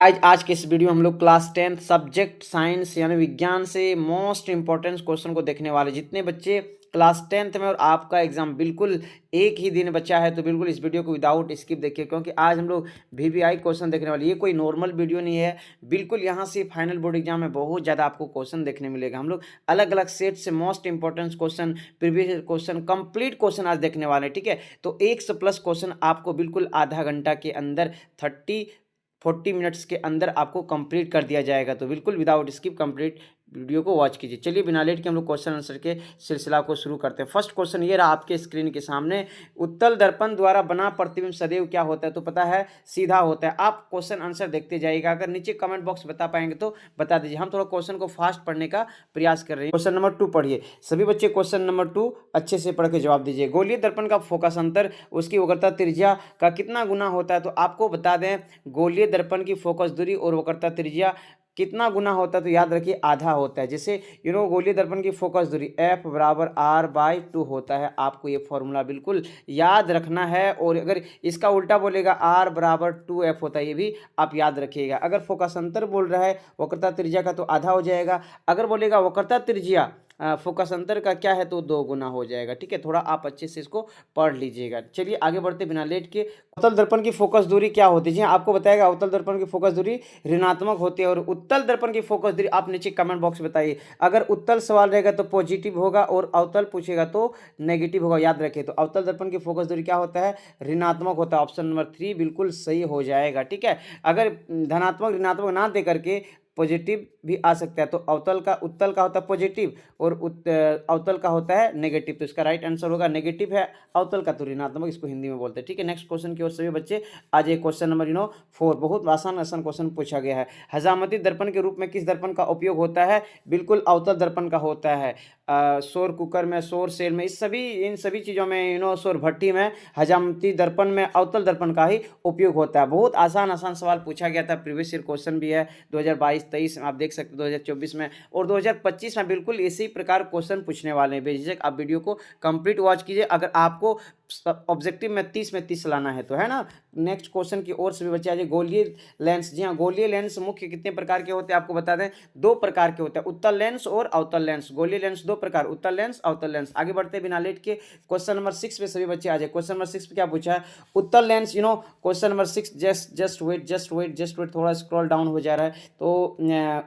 आज के इस वीडियो में हम लोग क्लास 10th सब्जेक्ट साइंस यानी विज्ञान से मोस्ट इंपॉर्टेंट क्वेश्चन को देखने वाले। जितने बच्चे क्लास 10th में और आपका एग्जाम बिल्कुल एक ही दिन बचा है तो बिल्कुल इस वीडियो को विदाउट स्किप देखिए, क्योंकि आज हम लोग वीवीआई क्वेश्चन देखने वाले। ये कोई नॉर्मल वीडियो नहीं है, बिल्कुल यहाँ से फाइनल बोर्ड एग्जाम में बहुत ज़्यादा आपको क्वेश्चन देखने मिलेगा। हम लोग अलग अलग सेट से most important question, previous question, complete question आज देखने वाले हैं। ठीक है, तो 100+ क्वेश्चन आपको बिल्कुल आधा घंटा के अंदर 40 मिनट्स के अंदर आपको कंप्लीट कर दिया जाएगा। तो बिल्कुल विदाउट स्किप कंप्लीट वीडियो को वॉच कीजिए। चलिए बिना लेट के हम लोग क्वेश्चन आंसर के सिलसिला को शुरू करते हैं। फर्स्ट क्वेश्चन ये रहा आपके स्क्रीन के सामने, उत्तल दर्पण द्वारा बना प्रतिबिंब सदैव क्या होता है? तो पता है सीधा होता है। आप क्वेश्चन आंसर देखते जाइएगा, अगर नीचे कमेंट बॉक्स बता पाएंगे तो बता दीजिए। हम थोड़ा क्वेश्चन को फास्ट पढ़ने का प्रयास कर रहे हैं। क्वेश्चन नंबर 2 पढ़िए। सभी बच्चे क्वेश्चन नंबर 2 अच्छे से पढ़ के जवाब दीजिए। गोलीय दर्पण का फोकस अंतर उसकी वक्रता त्रिज्या का कितना गुना होता है? तो आपको बता दें, गोलीय दर्पण की फोकस दूरी और वक्रता त्रिज्या कितना गुना होता है? तो याद रखिए आधा होता है। जैसे गोलीय दर्पण की फोकस दूरी F बराबर R/2 होता है। आपको ये फॉर्मूला बिल्कुल याद रखना है, और अगर इसका उल्टा बोलेगा R बराबर 2F होता है, ये भी आप याद रखिएगा। अगर फोकस अंतर बोल रहा है वक्रता त्रिज्या का तो आधा हो जाएगा। अगर बोलेगा वक्रता त्रिज्या फोकस अंतर का क्या है तो 2 गुना हो जाएगा। ठीक है, थोड़ा आप अच्छे से इसको पढ़ लीजिएगा। चलिए आगे बढ़ते बिना लेट के। अवतल दर्पण की फोकस दूरी क्या होती है? जी आपको बताएगा अवतल दर्पण की फोकस दूरी ऋणात्मक होती है। और उत्तल दर्पण की फोकस दूरी आप नीचे कमेंट बॉक्स में बताइए। अगर उत्तल सवाल रहेगा तो पॉजिटिव होगा और अवतल पूछेगा तो नेगेटिव होगा। याद रखिए, तो अवतल दर्पण की फोकस दूरी क्या होता है? ऋणात्मक होता है। ऑप्शन नंबर 3 बिल्कुल सही हो जाएगा। ठीक है, अगर धनात्मक ऋणात्मक ना दे करके पॉजिटिव भी आ सकता है तो उत्तल का होता है पॉजिटिव और अवतल का होता है नेगेटिव। तो इसका राइट आंसर होगा नेगेटिव है, अवतल का तो ऋणात्मक, इसको हिंदी में बोलते हैं। ठीक है, नेक्स्ट क्वेश्चन की ओर सभी बच्चे आज एक क्वेश्चन नंबर 4 बहुत आसान आसान क्वेश्चन पूछा गया है। हजामती दर्पण के रूप में किस दर्पण का उपयोग होता है? बिल्कुल अवतल दर्पण का होता है। सौर कुकर में, सौर सेल में, इन सभी चीज़ों में सौर भट्टी में, हजामती दर्पण में अवतल दर्पण का ही उपयोग होता है। बहुत आसान आसान सवाल पूछा गया था, प्रीवियस ईयर क्वेश्चन भी है 2022-23 में, आप देख सकते हैं 2024 में और 2025 में बिल्कुल इसी प्रकार क्वेश्चन पूछने वाले हैं। बेझिझक आप वीडियो को कंप्लीट वॉच कीजिए, अगर आपको ऑब्जेक्टिव में 30 लाना है तो, है ना। नेक्स्ट क्वेश्चन की ओर सभी बच्चे आ जाइए। गोलीय लेंस, जी हाँ, गोलीय लेंस मुख्य कितने प्रकार के होते हैं? आपको बता दें 2 प्रकार के होते हैं, उत्तल लेंस और अवतल लेंस। गोलीय लेंस 2 प्रकार, उत्तल लेंस, अवतल लेंस। आगे बढ़ते बिना लेट के क्वेश्चन नंबर 6 पे सभी बच्चे आ जाए। क्वेश्चन नंबर 6 पे क्या पूछा है? उत्तल lens, question number 6, just wait, थोड़ा स्क्रॉल डाउन हो जा रहा है। तो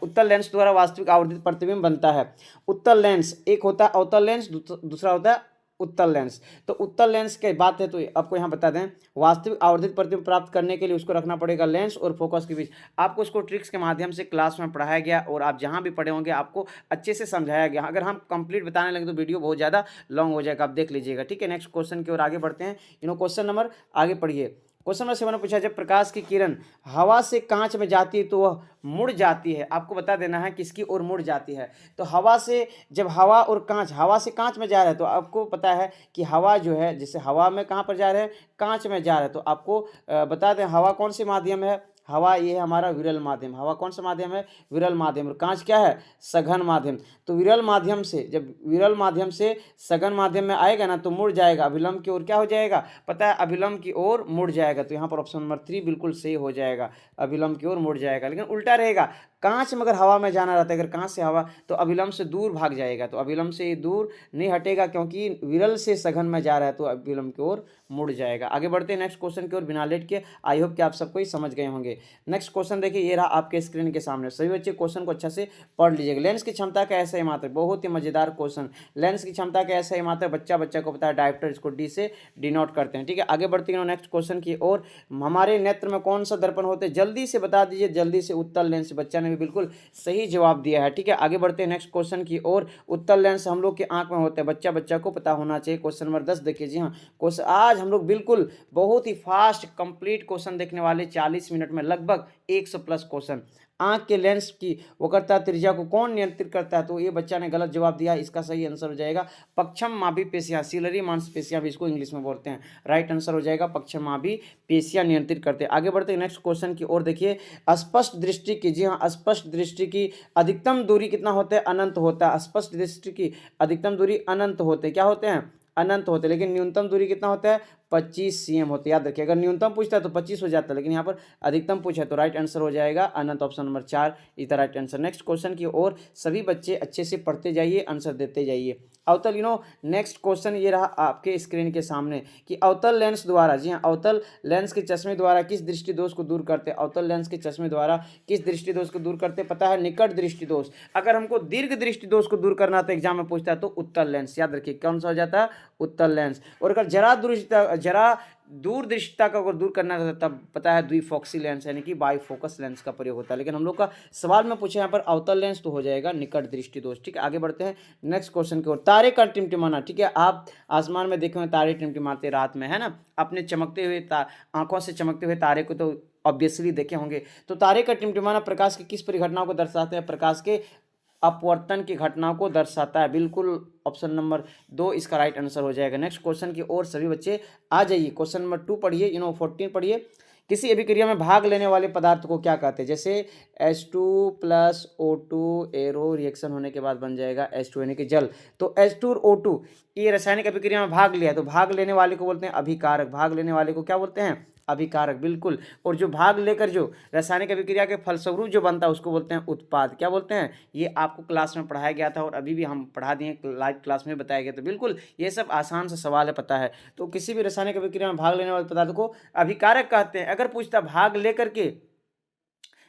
उत्तल लेंस द्वारा वास्तविक आवर्धित प्रतिबिंब बनता है। उत्तल लेंस एक होता है अवतल लेंस, दूसरा होता है उत्तल लेंस। तो उत्तल लेंस की बात है तो आपको यहाँ बता दें, वास्तविक आवर्धित प्रतिबिंब प्राप्त करने के लिए उसको रखना पड़ेगा लेंस और फोकस के बीच। आपको उसको ट्रिक्स के माध्यम से क्लास में पढ़ाया गया और आप जहाँ भी पढ़े होंगे आपको अच्छे से समझाया गया। अगर हम कंप्लीट बताने लगे तो वीडियो बहुत ज़्यादा लॉन्ग हो जाएगा, आप देख लीजिएगा। ठीक है, नेक्स्ट क्वेश्चन की ओर आगे बढ़ते हैं। क्वेश्चन नंबर आगे पढ़िए। क्वेश्चन नंबर 7 पूछा, जब प्रकाश की किरण हवा से कांच में जाती है तो वह मुड़ जाती है। आपको बता देना है किसकी ओर मुड़ जाती है। तो हवा से, जब हवा से कांच में जा रहा है तो आपको पता है कि हवा जो है, जैसे हवा में कहाँ पर जा रहे हैं? कांच में जा रहा है। तो आपको बता दें हवा कौन सी माध्यम है? हवा ये है हमारा विरल माध्यम। हवा कौन सा माध्यम है? विरल माध्यम। और कांच क्या है? सघन माध्यम। तो विरल माध्यम से, जब विरल माध्यम से सघन माध्यम में आएगा ना तो मुड़ जाएगा, अभिलंब की ओर क्या हो जाएगा? पता है, अभिलंब की ओर मुड़ जाएगा। तो यहाँ पर ऑप्शन नंबर 3 बिल्कुल सही हो जाएगा, अभिलंब की ओर मुड़ जाएगा। लेकिन उल्टा रहेगा, कांच में अगर हवा में जाना रहता है, अगर कांच से हवा, तो अभिलंब से दूर भाग जाएगा। तो अभिलंब से दूर नहीं हटेगा, क्योंकि विरल से सघन में जा रहा है तो अभिलंब की ओर मुड़ जाएगा। आगे बढ़ते हैं नेक्स्ट क्वेश्चन की ओर बिना लेट के। आई होप कि आप सबको ही समझ गए होंगे। नेक्स्ट क्वेश्चन देखिए, ये रहा आपके स्क्रीन के सामने। सभी बच्चे क्वेश्चन को अच्छा से पढ़ लीजिएगा। लेंस की क्षमता का ऐसा ही मात्र, बहुत ही मजेदार क्वेश्चन। लेंस की क्षमता का ऐसा ही मात्र बच्चा को पता है, डायरेक्टर इसको डी से डिनोट करते हैं। ठीक है, आगे बढ़ते हैं नेक्स्ट क्वेश्चन की ओर। हमारे नेत्र में कौन सा दर्पण होते हैं? जल्दी से बता दीजिए, जल्दी से। उत्तल लेंस, बच्चा ने भी बिल्कुल सही जवाब दिया है। ठीक है, आगे बढ़ते हैं नेक्स्ट क्वेश्चन की ओर। उत्तल लेंस हम लोग के आंख में होते हैं, बच्चा को पता होना चाहिए। क्वेश्चन नंबर 10 देखिए। जी हाँ, क्वेश्चन आज हम लोग बिल्कुल बहुत ही फास्ट कंप्लीट क्वेश्चन देखने वाले, 40 मिनट में लगभग 100+ क्वेश्चन। आंख के लेंस की वक्रता त्रिज्या को कौन नियंत्रित करता है? तो ये बच्चा ने गलत जवाब दिया, इसका सही आंसर हो जाएगा पक्षम माभी पेशियां, सिलरी मांसपेशियां भी इसको इंग्लिश में बोलते हैं। राइट आंसर हो जाएगा पक्षम माभी पेशियां नियंत्रित करते हैं। आगे बढ़ते हैं नेक्स्ट क्वेश्चन की ओर। देखिए, स्पष्ट दृष्टि की, जी हाँ, स्पष्ट दृष्टि की अधिकतम दूरी कितना होता है? अनंत होता है। स्पष्ट दृष्टि की अधिकतम दूरी अनंत होते, क्या होते हैं? अनंत होते। लेकिन न्यूनतम दूरी कितना होता है? 25 cm होते हैं। याद रखिए, अगर न्यूनतम पूछता है तो 25 हो जाता है, लेकिन यहाँ पर अधिकतम पूछा है तो राइट आंसर हो जाएगा अनंत, option number 4 is the right answer. Next question की ओर सभी बच्चे अच्छे से पढ़ते जाइए, आंसर देते जाइए। अवतल नेक्स्ट क्वेश्चन ये रहा आपके स्क्रीन के सामने कि अवतल लेंस द्वारा, जी हाँ, अवतल लेंस के चश्मे द्वारा किस दृष्टि दोष को दूर करते हैं? अवतल लेंस के चश्मे द्वारा किस दृष्टि दोष को दूर करते हैं? पता है, निकट दृष्टि दोष। अगर हमको दीर्घ दृष्टि दोष को दूर करना तो एग्जाम में पूछता है तो उत्तल लेंस। याद रखिए कौन सा हो जाता है? उत्तल लेंस। और अगर जरा दूरदृष्टिता का अगर दूर करना रहता तब पता है द्विफोक्सी लेंस यानी कि बाईफोकस लेंस का प्रयोग होता है। लेकिन हम लोग का सवाल में पूछे यहाँ पर अवतल लेंस तो हो जाएगा निकट दृष्टि दोष। ठीक है, आगे बढ़ते हैं नेक्स्ट क्वेश्चन की ओर। तारे का टिमटिमाना, ठीक है, आप आसमान में देखे हुए तारे टिमटिमाते रात में, है ना, अपने चमकते हुए आंखों से चमकते हुए तारे को तो ऑब्वियसली देखे होंगे। तो तारे का टिमटिमाना प्रकाश की किस परिघटना को दर्शाते हैं? प्रकाश के अपवर्तन की घटना को दर्शाता है। बिल्कुल ऑप्शन नंबर 2 इसका राइट आंसर हो जाएगा। नेक्स्ट क्वेश्चन की ओर सभी बच्चे आ जाइए। क्वेश्चन नंबर 2 पढ़िए, 14 पढ़िए। किसी अभिक्रिया में भाग लेने वाले पदार्थ को क्या कहते हैं? जैसे H2 plus O2 arrow reaction होने के बाद बन जाएगा H2 यानी कि जल। तो H2 और O2 ये रासायनिक अभिक्रिया में भाग लिया तो भाग लेने वाले को बोलते हैं अभिकारक। भाग लेने वाले को क्या बोलते हैं? अभिकारक, बिल्कुल। और जो भाग लेकर जो रासायनिक अभिक्रिया के फलस्वरूप जो बनता है उसको बोलते हैं उत्पाद। क्या बोलते हैं? ये आपको क्लास में पढ़ाया गया था और अभी भी हम पढ़ा दिए, लाइव क्लास में बताया गया। तो बिल्कुल ये सब आसान सा सवाल है, पता है। तो किसी भी रासायनिक अभिक्रिया में भाग लेने वाले पदार्थ को अभिकारक कहते हैं। अगर पूछता भाग लेकर के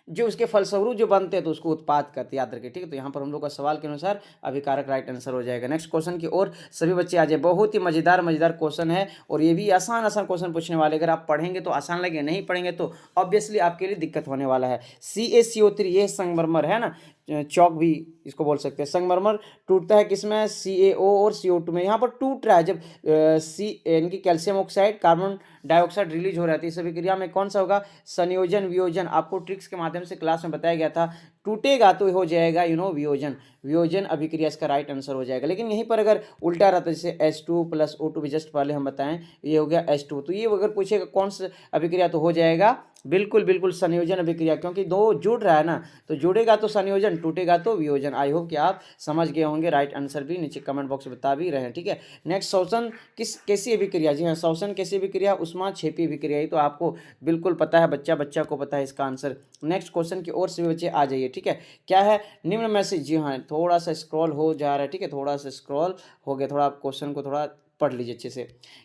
जो उसके फलस्वरूप जो बनते हैं तो उसको उत्पाद कहते हैं। याद रखिए, ठीक है। तो यहाँ पर हम लोग का सवाल के अनुसार अभिकारक राइट आंसर हो जाएगा। नेक्स्ट क्वेश्चन की ओर सभी बच्चे आ जाए। बहुत ही मजेदार क्वेश्चन है और ये भी आसान क्वेश्चन पूछने वाले। अगर आप पढ़ेंगे तो आसान लगे, नहीं पढ़ेंगे तो ऑब्वियसली आपके लिए दिक्कत होने वाला है। CaCO3 ये संगमरमर है ना, चौक भी इसको बोल सकते हैं। संगमरमर टूटता है किसमें? CaO और CO2 में। यहाँ पर टूट रहा है जब यानी कि calcium oxide carbon dioxide release हो रहा है। इस अभिक्रिया में कौन सा होगा? संयोजन वियोजन। आपको ट्रिक्स के माध्यम से क्लास में बताया गया था। टूटेगा तो हो जाएगा वियोजन। वियोजन अभिक्रिया इसका राइट आंसर हो जाएगा। लेकिन यहीं पर अगर उल्टा रहता, जैसे H2 प्लस O2 भी जस्ट पहले हम बताएं, ये हो गया H2, तो ये अगर पूछेगा कौन सा अभिक्रिया तो हो जाएगा बिल्कुल संयोजन अभिक्रिया, क्योंकि दो जुड़ रहा है ना, तो जुड़ेगा तो संयोजन, टूटेगा तो वियोजन। आई होप कि आप समझ गए होंगे। राइट आंसर भी नीचे कमेंट बॉक्स में बता भी रहे हैं, ठीक है। नेक्स्ट शोषण कैसी अभिक्रिया? जी हाँ, शोषण कैसी अभिक्रिया? उष्माक्षेपी अभिक्रिया। ही तो आपको बिल्कुल पता है, बच्चा को पता है इसका आंसर। नेक्स्ट क्वेश्चन की ओर सभी बच्चे आ जाइए, ठीक है। क्या है निम्न में से? जी हाँ, थोड़ा सा स्क्रॉल हो जा रहा है, ठीक है, थोड़ा सा स्क्रॉल हो गया। थोड़ा आप क्वेश्चन को थोड़ा पढ़ लीजिए अच्छे से।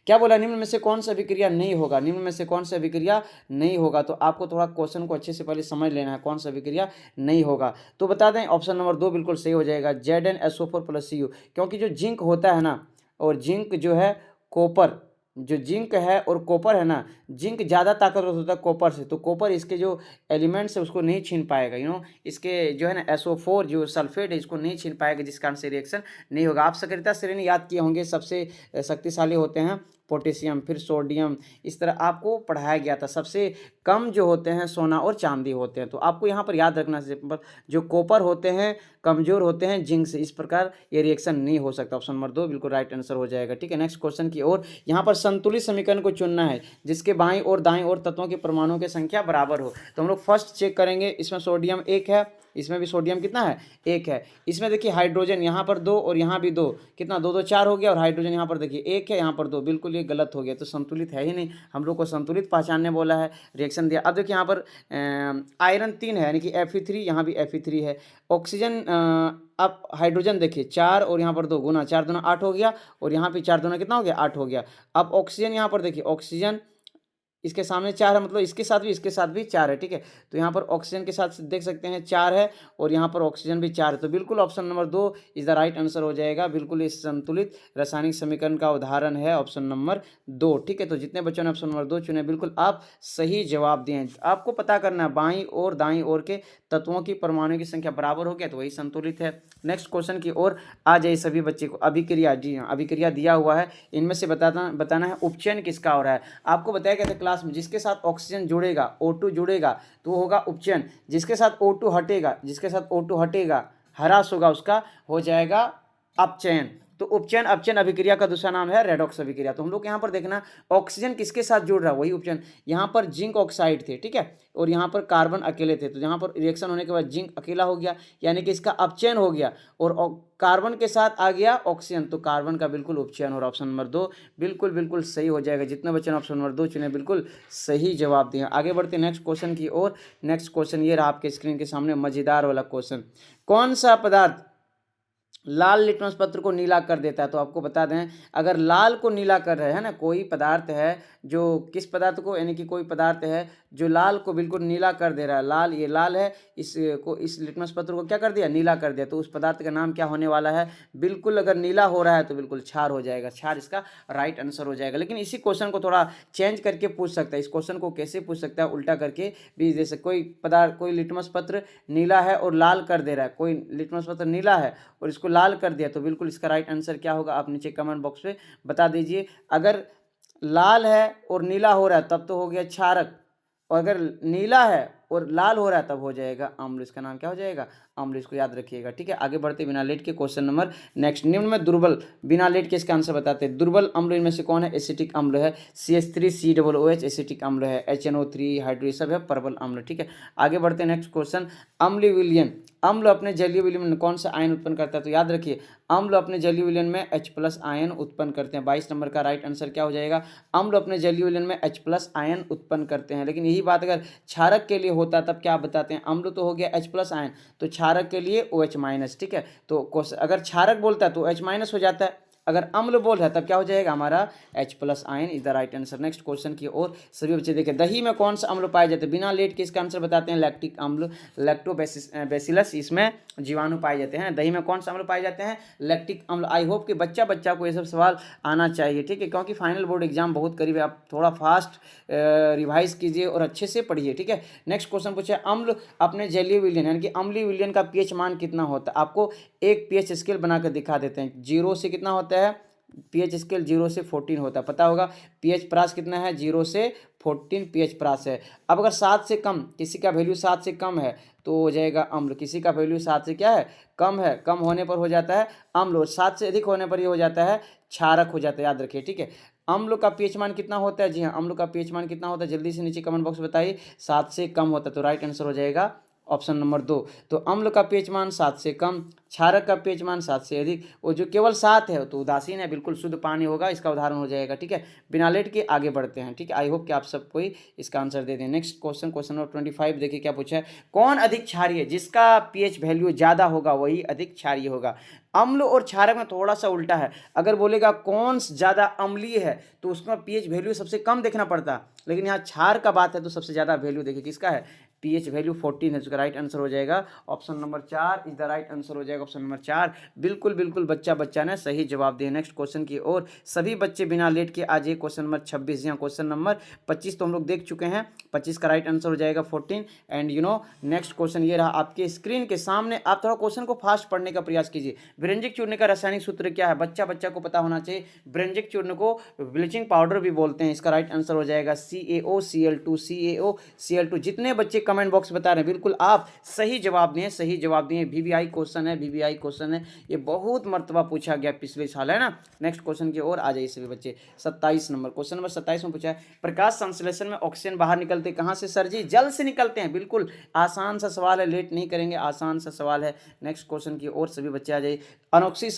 क्या बोला? निम्न में से कौन सा अभिक्रिया नहीं होगा? निम्न में से कौन सा अभिक्रिया नहीं होगा? तो आपको थोड़ा क्वेश्चन को अच्छे से पहले समझ लेना है, कौन सा अभिक्रिया नहीं होगा। तो बता दें ऑप्शन नंबर 2 बिल्कुल सही हो जाएगा, ZnSO4 + Cu। क्योंकि जो जिंक होता है ना, और जिंक जो है कॉपर, जो जिंक है और कॉपर है ना, जिंक ज़्यादा ताकतवर होता है कॉपर से। तो कॉपर इसके जो एलिमेंट्स है उसको नहीं छीन पाएगा, इसके जो है ना SO4 जो सल्फेट है इसको नहीं छीन पाएगा, जिस कारण से रिएक्शन नहीं होगा। आप सक्रियता श्रेणी याद किए होंगे, सबसे शक्तिशाली होते हैं पोटेशियम, फिर सोडियम, इस तरह आपको पढ़ाया गया था। सबसे कम जो होते हैं सोना और चांदी होते हैं। तो आपको यहाँ पर याद रखना है, जो कॉपर होते हैं कमजोर होते हैं जिंक से, इस प्रकार ये रिएक्शन नहीं हो सकता। ऑप्शन नंबर 2 बिल्कुल राइट आंसर हो जाएगा, ठीक है। नेक्स्ट क्वेश्चन की ओर यहाँ पर संतुलित समीकरण को चुनना है जिसके बाईं और दाईं ओर तत्वों के परमाणुओं की संख्या बराबर हो। तो हम लोग फर्स्ट चेक करेंगे, इसमें सोडियम 1 है, इसमें भी सोडियम कितना है? 1 है। इसमें देखिए हाइड्रोजन यहाँ पर 2 और यहाँ भी 2, कितना 2 2 4 हो गया। और हाइड्रोजन यहाँ पर देखिए 1 है, यहाँ पर 2, बिल्कुल ये गलत हो गया। तो संतुलित है ही नहीं, हम लोग को संतुलित पहचानने बोला है, रिएक्शन दिया। अब देखिए यहाँ पर आयरन 3 है यानी कि Fe3, यहाँ भी Fe3 है। ऑक्सीजन अब हाइड्रोजन देखिए 4 और यहाँ पर 2, गुना 4 दूना 8 हो गया, और यहाँ पे 4 दूना कितना हो गया? 8 हो गया। अब ऑक्सीजन यहाँ पर देखिए, ऑक्सीजन इसके सामने 4 है, मतलब इसके साथ भी 4 है, ठीक है। तो यहाँ पर ऑक्सीजन के साथ देख सकते हैं 4 है, और यहाँ पर ऑक्सीजन भी 4 है। तो बिल्कुल option number 2 is the right answer हो जाएगा। बिल्कुल इस संतुलित रासायनिक समीकरण का उदाहरण है ऑप्शन नंबर 2, ठीक है। तो जितने बच्चों ने ऑप्शन नंबर 2 चुने बिल्कुल आप सही जवाब दिए। आपको पता करना है बाईं और दाईं ओर के तत्वों की परमाणु की संख्या बराबर हो गया तो वही संतुलित है। नेक्स्ट क्वेश्चन की ओर आ जाइए सभी बच्चे को। अभिक्रिया, जी हाँ, अभिक्रिया दिया हुआ है, इनमें से बताना है उपचयन किसका हो रहा है। आपको बताया गया था क्लास में, जिसके साथ ऑक्सीजन जुड़ेगा, O2 जुड़ेगा तो वो होगा उपचयन। जिसके साथ O2 हटेगा, ह्रास होगा, उसका हो जाएगा अपचयन। तो उपचयन अपचयन अभिक्रिया का दूसरा नाम है रेडॉक्स अभिक्रिया। तो हम लोग यहाँ पर देखना ऑक्सीजन किसके साथ जुड़ रहा है, वही उपचयन। यहाँ पर जिंक ऑक्साइड थे, ठीक है, और यहाँ पर कार्बन अकेले थे, तो यहाँ पर रिएक्शन होने के बाद जिंक अकेला हो गया, यानी कि इसका अपचयन हो गया, और कार्बन के साथ आ गया ऑक्सीजन, तो कार्बन का बिल्कुल उपचयन हो रहा। ऑप्शन नंबर 2 बिल्कुल बिल्कुल सही हो जाएगा। जितने बच्चे ने ऑप्शन नंबर 2 चुने बिल्कुल सही जवाब दिया। आगे बढ़ते नेक्स्ट क्वेश्चन की ओर। नेक्स्ट क्वेश्चन ये रहा आपके स्क्रीन के सामने, मजेदार वाला क्वेश्चन। कौन सा पदार्थ लाल लिटमस पत्र को नीला कर देता है? तो आपको बता दें, अगर लाल को नीला कर रहे हैं ना, कोई पदार्थ है जो किस पदार्थ को, यानी कि कोई पदार्थ है जो लाल को बिल्कुल नीला कर दे रहा है, लाल, ये लाल है, इसको, इस लिटमस पत्र को क्या कर दिया, नीला कर दिया, तो उस पदार्थ का नाम क्या होने वाला है? बिल्कुल अगर नीला हो रहा है तो बिल्कुल क्षार हो जाएगा, क्षार इसका राइट आंसर हो जाएगा। लेकिन इसी क्वेश्चन को थोड़ा चेंज करके पूछ सकता है। इस क्वेश्चन को कैसे पूछ सकता है, उल्टा करके भी, जैसे कोई पदार्थ, कोई लिटमस पत्र नीला है और लाल कर दे रहा है, कोई लिटमस पत्र नीला है और इसको लाल कर दिया, तो बिल्कुल इसका राइट आंसर क्या होगा, आप नीचे कमेंट बॉक्स पे बता दीजिए। अगर लाल है और नीला हो रहा है तब तो हो गया क्षारक, और अगर नीला है और लाल हो रहा है तब हो जाएगा अम्ल। इसका नाम क्या हो जाएगा, अम्ल। इसको याद रखिएगा, ठीक है। आगे बढ़ते बिना लेट के क्वेश्चन नंबर नेक्स्ट। निम्न में दुर्बल, बिना लेट के इसका आंसर बताते हैं। दुर्बल अम्ल इनमें से कौन है? एसिटिक अम्ल है, CH3COOH एसिटिक अम्ल है, HNO3 हाइड्रो, सब है प्रबल अम्ल, ठीक है। आगे बढ़ते हैं नेक्स्ट क्वेश्चन। अम्लीय विलयन, अम्ल अपने जलीय विलयन में कौन सा आयन उत्पन्न करता है? तो याद रखिए, अम्ल अपने जलीय विलयन में H+ आयन उत्पन्न करते हैं। 22 नंबर का राइट आंसर क्या हो जाएगा? अम्ल अपने जलीय विलयन में H+ आयन उत्पन्न करते हैं। लेकिन यही बात अगर क्षारक के लिए होता तब क्या बताते हैं? अम्ल तो हो गया H+ आयन, तो क्षारक के लिए OH-, ठीक है। तो अगर क्षारक बोलता है तो OH- हो जाता है, अगर अम्ल बोल रहा है तब क्या हो जाएगा हमारा H+ ion is the right answer. Next question की ओर सभी बच्चे देखें। दही में कौन सा अम्ल पाए जाते हैं? बिना लेट के इसका आंसर बताते हैं, लैक्टिक अम्ल, लैक्टोबैसिलस, इसमें जीवाणु पाए जाते हैं। दही में कौन सा अम्ल पाए जाते हैं? लैक्टिक अम्ल। आई होप कि बच्चा को ये सब सवाल आना चाहिए, ठीक है, क्योंकि फाइनल बोर्ड एग्जाम बहुत करीब है। आप थोड़ा फास्ट रिवाइज कीजिए और अच्छे से पढ़िए, ठीक है। नेक्स्ट क्वेश्चन पूछे, अम्ल अपने जलीय विलयन यानी कि अम्लीय विलयन का पीएच मान कितना होता है? आपको एक पीएच स्केल बनाकर दिखा देते हैं। 0 से कितना होता है पीएच स्केल? 0 से 14 होता है, पता होगा। पीएच प्रास कितना है? 0 से 14 पीएच प्रास है। अब अगर 7 से कम, किसी का वैल्यू 7 से कम है तो हो जाएगा अम्ल, किसी का वैल्यू 7 से क्या है, कम है, कम होने पर हो जाता है अम्ल, और 7 से अधिक होने पर ये हो जाता है क्षारक हो जाता है, याद रखिए, ठीक है। अम्ल का पीएच मान कितना होता है? जी हाँ, अम्ल का पीएच मान कितना होता है? जल्दी से नीचे कमेंट बॉक्स में बताइए। 7 से कम होता है, तो राइट आंसर हो जाएगा ऑप्शन नंबर 2। तो अम्ल का पीएच मान 7 से कम, क्षारक का पीएच मान 7 से अधिक, और जो केवल 7 है तो उदासीन है, बिल्कुल शुद्ध पानी होगा, इसका उदाहरण हो जाएगा, ठीक है। बिना लेट के आगे बढ़ते हैं, ठीक है। आई होप कि आप सब कोई इसका आंसर दे दें। नेक्स्ट क्वेश्चन, क्वेश्चन नंबर 25 देखिए क्या पूछा है। कौन अधिक क्षारीय है? जिसका पीएच वैल्यू ज़्यादा होगा वही अधिक क्षारीय होगा। अम्ल और क्षारक में थोड़ा सा उल्टा है, अगर बोलेगा कौन ज़्यादा अम्लीय है तो उसका पीएच वैल्यू सबसे कम देखना पड़ता है, लेकिन यहाँ क्षार का बात है तो सबसे ज़्यादा वैल्यू देखिए किसका है, पीएच वैल्यू 14 है, जिसका राइट आंसर हो जाएगा option number 4 is the right answer हो जाएगा, ऑप्शन नंबर 4। बिल्कुल बिल्कुल बच्चा ने सही जवाब दिया। नेक्स्ट क्वेश्चन की ओर सभी बच्चे बिना लेट के आज ये क्वेश्चन नंबर 26, यहाँ क्वेश्चन नंबर 25 तो हम लोग देख चुके हैं, 25 का राइट आंसर हो जाएगा 14। एंड नेक्स्ट क्वेश्चन ये रहा आपके स्क्रीन के सामने। आप थोड़ा क्वेश्चन को फास्ट पढ़ने का प्रयास कीजिए। ब्रेंजिक चूर्ण का रासायनिक सूत्र क्या है? बच्चा को पता होना चाहिए। ब्रेंजिक चूर्ण को ब्लीचिंग पाउडर भी बोलते हैं, इसका राइट आंसर हो जाएगा CaOCl2। जितने बच्चे कमेंट बॉक्स बता रहे हैं बिल्कुल आप सही जवाब दिए, सही जवाब दिए। VVI क्वेश्चन है, ये बहुत मर्तबा पूछा गया पिछले साल, है ना। नेक्स्ट क्वेश्चन की ओर आ जाइए सभी बच्चे। 27 नंबर, क्वेश्चन नंबर 27 में पूछा है, प्रकाश संश्लेषण में ऑक्सीजन बाहर निकलते कहाँ से सर जी? जल से निकलते हैं। बिल्कुल आसान सा सवाल है, लेट नहीं करेंगे, आसान सा सवाल है। नेक्स्ट क्वेश्चन की ओर सभी बच्चे आ जाइए। अनोक्सी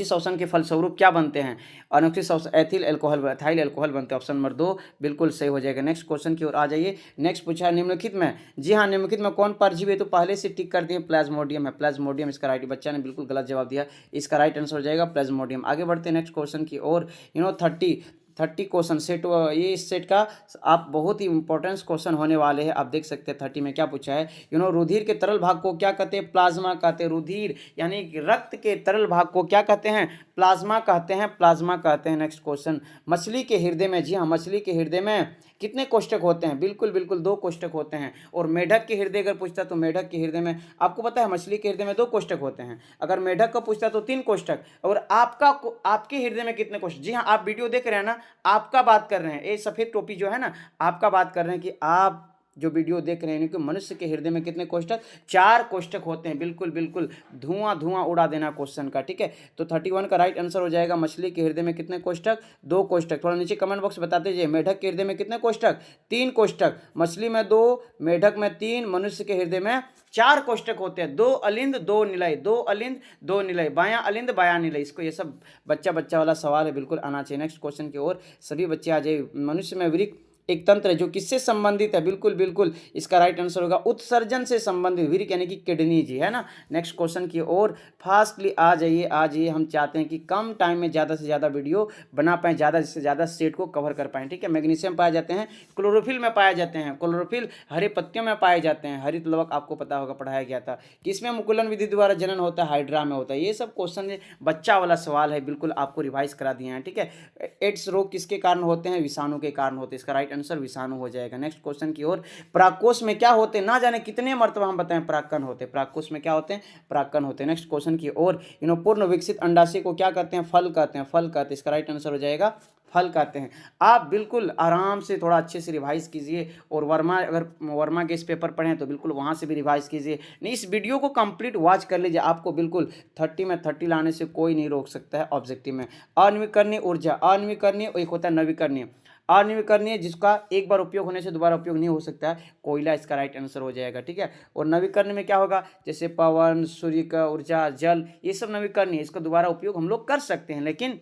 शोषण के फलस्वरूप क्या बनते हैं? अनोक्सी शोषण एथिल एल्कोहल बनते हैं, ऑप्शन नंबर 2 बिल्कुल सही हो जाएगा। नेक्स्ट क्वेश्चन की ओर आ जाइए। नेक्स्ट पूछा है निम्नलिखित में, जी हाँ, निम्नलिखित में कौन परजीवी है? तो पहले से टिक कर दिए, प्लाज्मोडियम है, प्लाज्मोडियम इसका राइट। बच्चा ने बिल्कुल गलत जवाब दिया, इसका राइट आंसर हो जाएगा प्लाज्मोडियम। आगे बढ़ते हैं नेक्स्ट क्वेश्चन की ओर। 30 क्वेश्चन सेट, ये इस सेट का आप बहुत ही इंपॉर्टेंट क्वेश्चन होने वाले हैं। आप देख सकते हैं 30 में क्या पूछा है। रुधिर के तरल भाग को क्या कहते हैं? प्लाज्मा कहते हैं। रुधिर यानी रक्त के तरल भाग को क्या कहते हैं? प्लाज्मा कहते हैं। नेक्स्ट क्वेश्चन, मछली के हृदय में, जी हाँ, मछली के हृदय में कितने कोष्ठक होते हैं? बिल्कुल 2 कोष्ठक होते हैं। और मेढक के हृदय अगर पूछता तो मेढक के हृदय में, आपको पता है मछली के हृदय में 2 कोष्ठक होते हैं। अगर मेढक का पूछता तो 3 कोष्ठक। और आपके हृदय में कितने कोष्ठक? जी हाँ, आप वीडियो देख रहे हैं ना, आपका बात कर रहे हैं, ये सफेद टोपी जो है ना, आपका बात कर रहे हैं कि आप जो वीडियो देख रहे हैं कि मनुष्य के हृदय में कितने कोष्ठक, 4 कोष्ठक होते हैं। बिल्कुल बिल्कुल धुआं धुआं उड़ा देना क्वेश्चन का, ठीक है। तो 31 का राइट आंसर हो जाएगा मछली के हृदय में कितने कोष्ठक, 2 कोष्ठक। थोड़ा नीचे कमेंट बॉक्स बताते जाइए। मेढक के हृदय में कितने कोष्ठक, 3 कोष्ठक। मछली में 2, मेढक में 3, मनुष्य के हृदय में 4 कोष्ठक होते हैं। 2 अलिंद 2 निलय, 2 अलिंद 2 निलय, बायां अलिंद बायां निलय। इसको ये सब बच्चा बच्चा वाला सवाल है, बिल्कुल आना चाहिए। नेक्स्ट क्वेश्चन की ओर सभी बच्चे आ जाइए। मनुष्य में वृक्क एक तंत्र है जो किससे संबंधित है, बिल्कुल बिल्कुल इसका राइट आंसर होगा उत्सर्जन से संबंधित, वृक्क यानी कि किडनी जी, है ना। नेक्स्ट क्वेश्चन की ओर फास्टली आ जाइए। हम चाहते हैं कि कम टाइम में ज़्यादा से ज़्यादा वीडियो बना पाएँ, ज़्यादा से ज़्यादा सेट को कवर कर पाएँ, ठीक है। मैग्नीशियम पाए जाते हैं क्लोरोफिल में, पाए जाते हैं क्लोरोफिल हरे पत्तियों में पाए जाते हैं। हरित लवक आपको पता होगा, पढ़ाया गया था। किसमें मुकुलन विधि द्वारा जनन होता है, हाइड्रा में होता है। ये सब क्वेश्चन बच्चा वाला सवाल है, बिल्कुल आपको रिवाइज करा दिए हैं, ठीक है। एड्स रोग किसके कारण होते हैं, विषाणु के कारण होते हैं। इसका राइट आंसर विषाणु हो जाएगा। नेक्स्ट क्वेश्चन की ओर, परागकोश में क्या होते हैं, ना जाने कितने मर्तबा हम बताएं परागकण होते हैं। परागकोश में क्या होते हैं, परागकण होते हैं। नेक्स्ट क्वेश्चन की ओर, पूर्ण विकसित अंडाशय को क्या कहते हैं, फल कहते हैं, फल कहते हैं। इसका राइट आंसर हो जाएगा फल कहते हैं। आप बिल्कुल आराम से थोड़ा अच्छे से रिवाइज कीजिए, और अगर वर्मा के इस पेपर पढ़ें तो बिल्कुल वहाँ से भी रिवाइज कीजिए। नहीं, इस वीडियो को कंप्लीट वॉच कर लीजिए, आपको बिल्कुल 30 में 30 लाने से कोई नहीं रोक सकता है ऑब्जेक्टिव में। अनवीकरणीय ऊर्जा, अनवीकरणीय एक होता है नवीकरणीय। अनवीकरणीय जिसका एक बार उपयोग होने से दोबारा उपयोग नहीं हो सकता है, कोयला इसका राइट आंसर हो जाएगा, ठीक है। और नवीकरणीय में क्या होगा, जैसे पवन, सूर्य का ऊर्जा, जल, ये सब नवीकरणीय, इसका दोबारा उपयोग हम लोग कर सकते हैं, लेकिन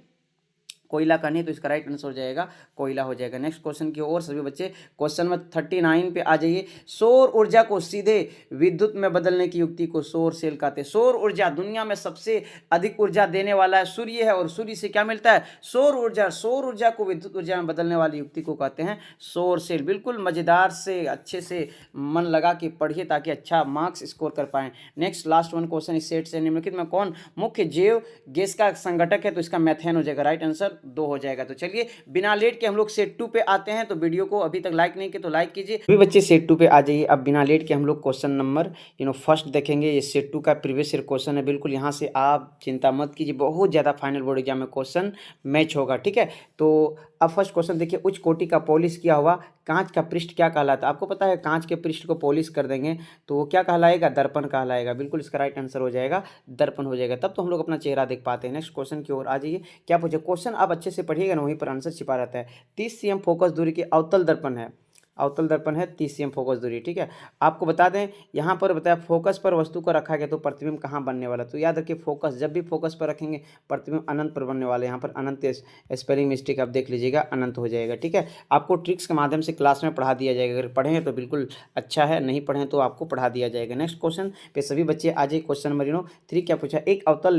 कोयला का नहीं। तो इसका राइट आंसर हो जाएगा कोयला हो जाएगा। नेक्स्ट क्वेश्चन की ओर सभी बच्चे क्वेश्चन में 39 पे आ जाइए। सौर ऊर्जा को सीधे विद्युत में बदलने की युक्ति को सौर सेल कहते हैं। सौर ऊर्जा, दुनिया में सबसे अधिक ऊर्जा देने वाला है सूर्य है, और सूर्य से क्या मिलता है, सौर ऊर्जा। सौर ऊर्जा को विद्युत ऊर्जा में बदलने वाली युक्ति को कहते हैं सौर सेल। बिल्कुल मजेदार से अच्छे से मन लगा के पढ़िए ताकि अच्छा मार्क्स स्कोर कर पाएं। नेक्स्ट लास्ट वन क्वेश्चन इस सेट से, निम्नलिखित में कौन मुख्य जैव गैस का संघटक है, तो इसका मेथेन हो जाएगा, राइट आंसर 2 हो जाएगा। तो चलिए बिना लेट के हम लोग सेट 2 पे आते हैं। तो वीडियो को अभी तक लाइक नहीं किया तो लाइक कीजिए। अभी बच्चे सेट 2 पे आ जाइए। अब बिना लेट के हम लोग क्वेश्चन नंबर फर्स्ट देखेंगे। ये सेट 2 का प्रीवियस ईयर क्वेश्चन है। बिल्कुल यहाँ से आप चिंता मत कीजिए, बहुत ज़्यादा फाइनल बोर्ड एग्जाम में क्वेश्चन मैच होगा, ठीक है। तो अब फर्स्ट क्वेश्चन देखिए, उच्च कोटि का पॉलिश किया हुआ कांच का पृष्ठ क्या कहलाता है। आपको पता है कांच के पृष्ठ को पॉलिश कर देंगे तो वो क्या कहलाएगा, दर्पण कहलाएगा। बिल्कुल इसका राइट आंसर हो जाएगा दर्पण हो जाएगा, तब तो हम लोग अपना चेहरा देख पाते हैं। नेक्स्ट क्वेश्चन की ओर आ जाइए। क्या पूछे क्वेश्चन, आप अच्छे से पढ़िएगा ना, वहीं पर आंसर छिपा रहता है। 30 cm फोकस दूरी के अवतल दर्पण है, अवतल दर्पण है 30 cm फोकस दूरी, ठीक है। आपको बता दें यहाँ पर बताया फोकस पर वस्तु को रखा गया तो प्रतिबिंब कहाँ बनने वाला, तो याद रखिए फोकस जब भी फोकस पर रखेंगे प्रतिबिंब अनंत पर बनने वाले। यहाँ पर अनंत स्पेलिंग मिस्टेक आप देख लीजिएगा, अनंत हो जाएगा, ठीक है। आपको ट्रिक्स के माध्यम से क्लास में पढ़ा दिया जाएगा, अगर पढ़ें तो बिल्कुल अच्छा है, नहीं पढ़ें तो आपको पढ़ा दिया जाएगा। नेक्स्ट क्वेश्चन पे सभी बच्चे आ जाइए। क्वेश्चन नंबर 3 क्या पूछा, एक अवतल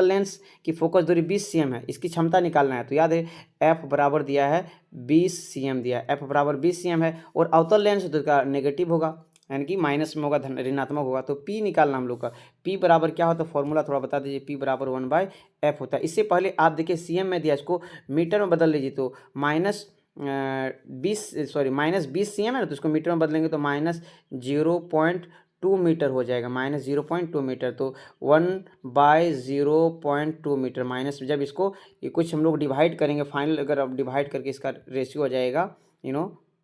लेंस की फोकस दूरी 20 cm है, इसकी क्षमता निकालना है। तो याद है f बराबर दिया है 20 cm दिया है, f बराबर 20 cm है, और अवतल लेंस तो इसका नेगेटिव होगा, यानी कि माइनस में होगा, ऋणात्मक होगा। तो p निकालना हम लोग का, p बराबर क्या होता है, फॉर्मूला थोड़ा बता दीजिए। p बराबर 1/f होता है। इससे पहले आप देखिए cm में दिया, इसको मीटर में बदल लीजिए तो माइनस 20 cm है ना, तो इसको मीटर में बदलेंगे तो -0.2 मीटर हो जाएगा, -0.2 मीटर। तो 1/0.2 मीटर माइनस, जब इसको ये कुछ हम लोग डिवाइड करेंगे फाइनल, अगर अब डिवाइड करके इसका रेशियो हो जाएगा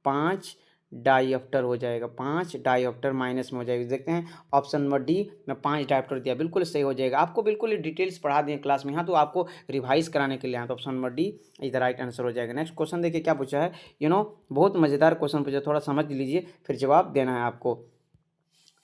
5 डाईऑप्टर हो जाएगा, 5 डाईऑप्टर माइनस में हो जाएगा। देखते हैं ऑप्शन नंबर डी में 5 डाईऑप्टर दिया, बिल्कुल सही हो जाएगा। आपको बिल्कुल डिटेल्स पढ़ा दिए क्लास में, यहाँ तो आपको रिवाइज कराने के लिए यहाँ तो ऑप्शन नंबर डी इधर राइट आंसर हो जाएगा। नेक्स्ट क्वेश्चन देखिए क्या पूछा है, बहुत मज़ेदार क्वेश्चन पूछा, थोड़ा समझ लीजिए फिर जवाब देना है आपको।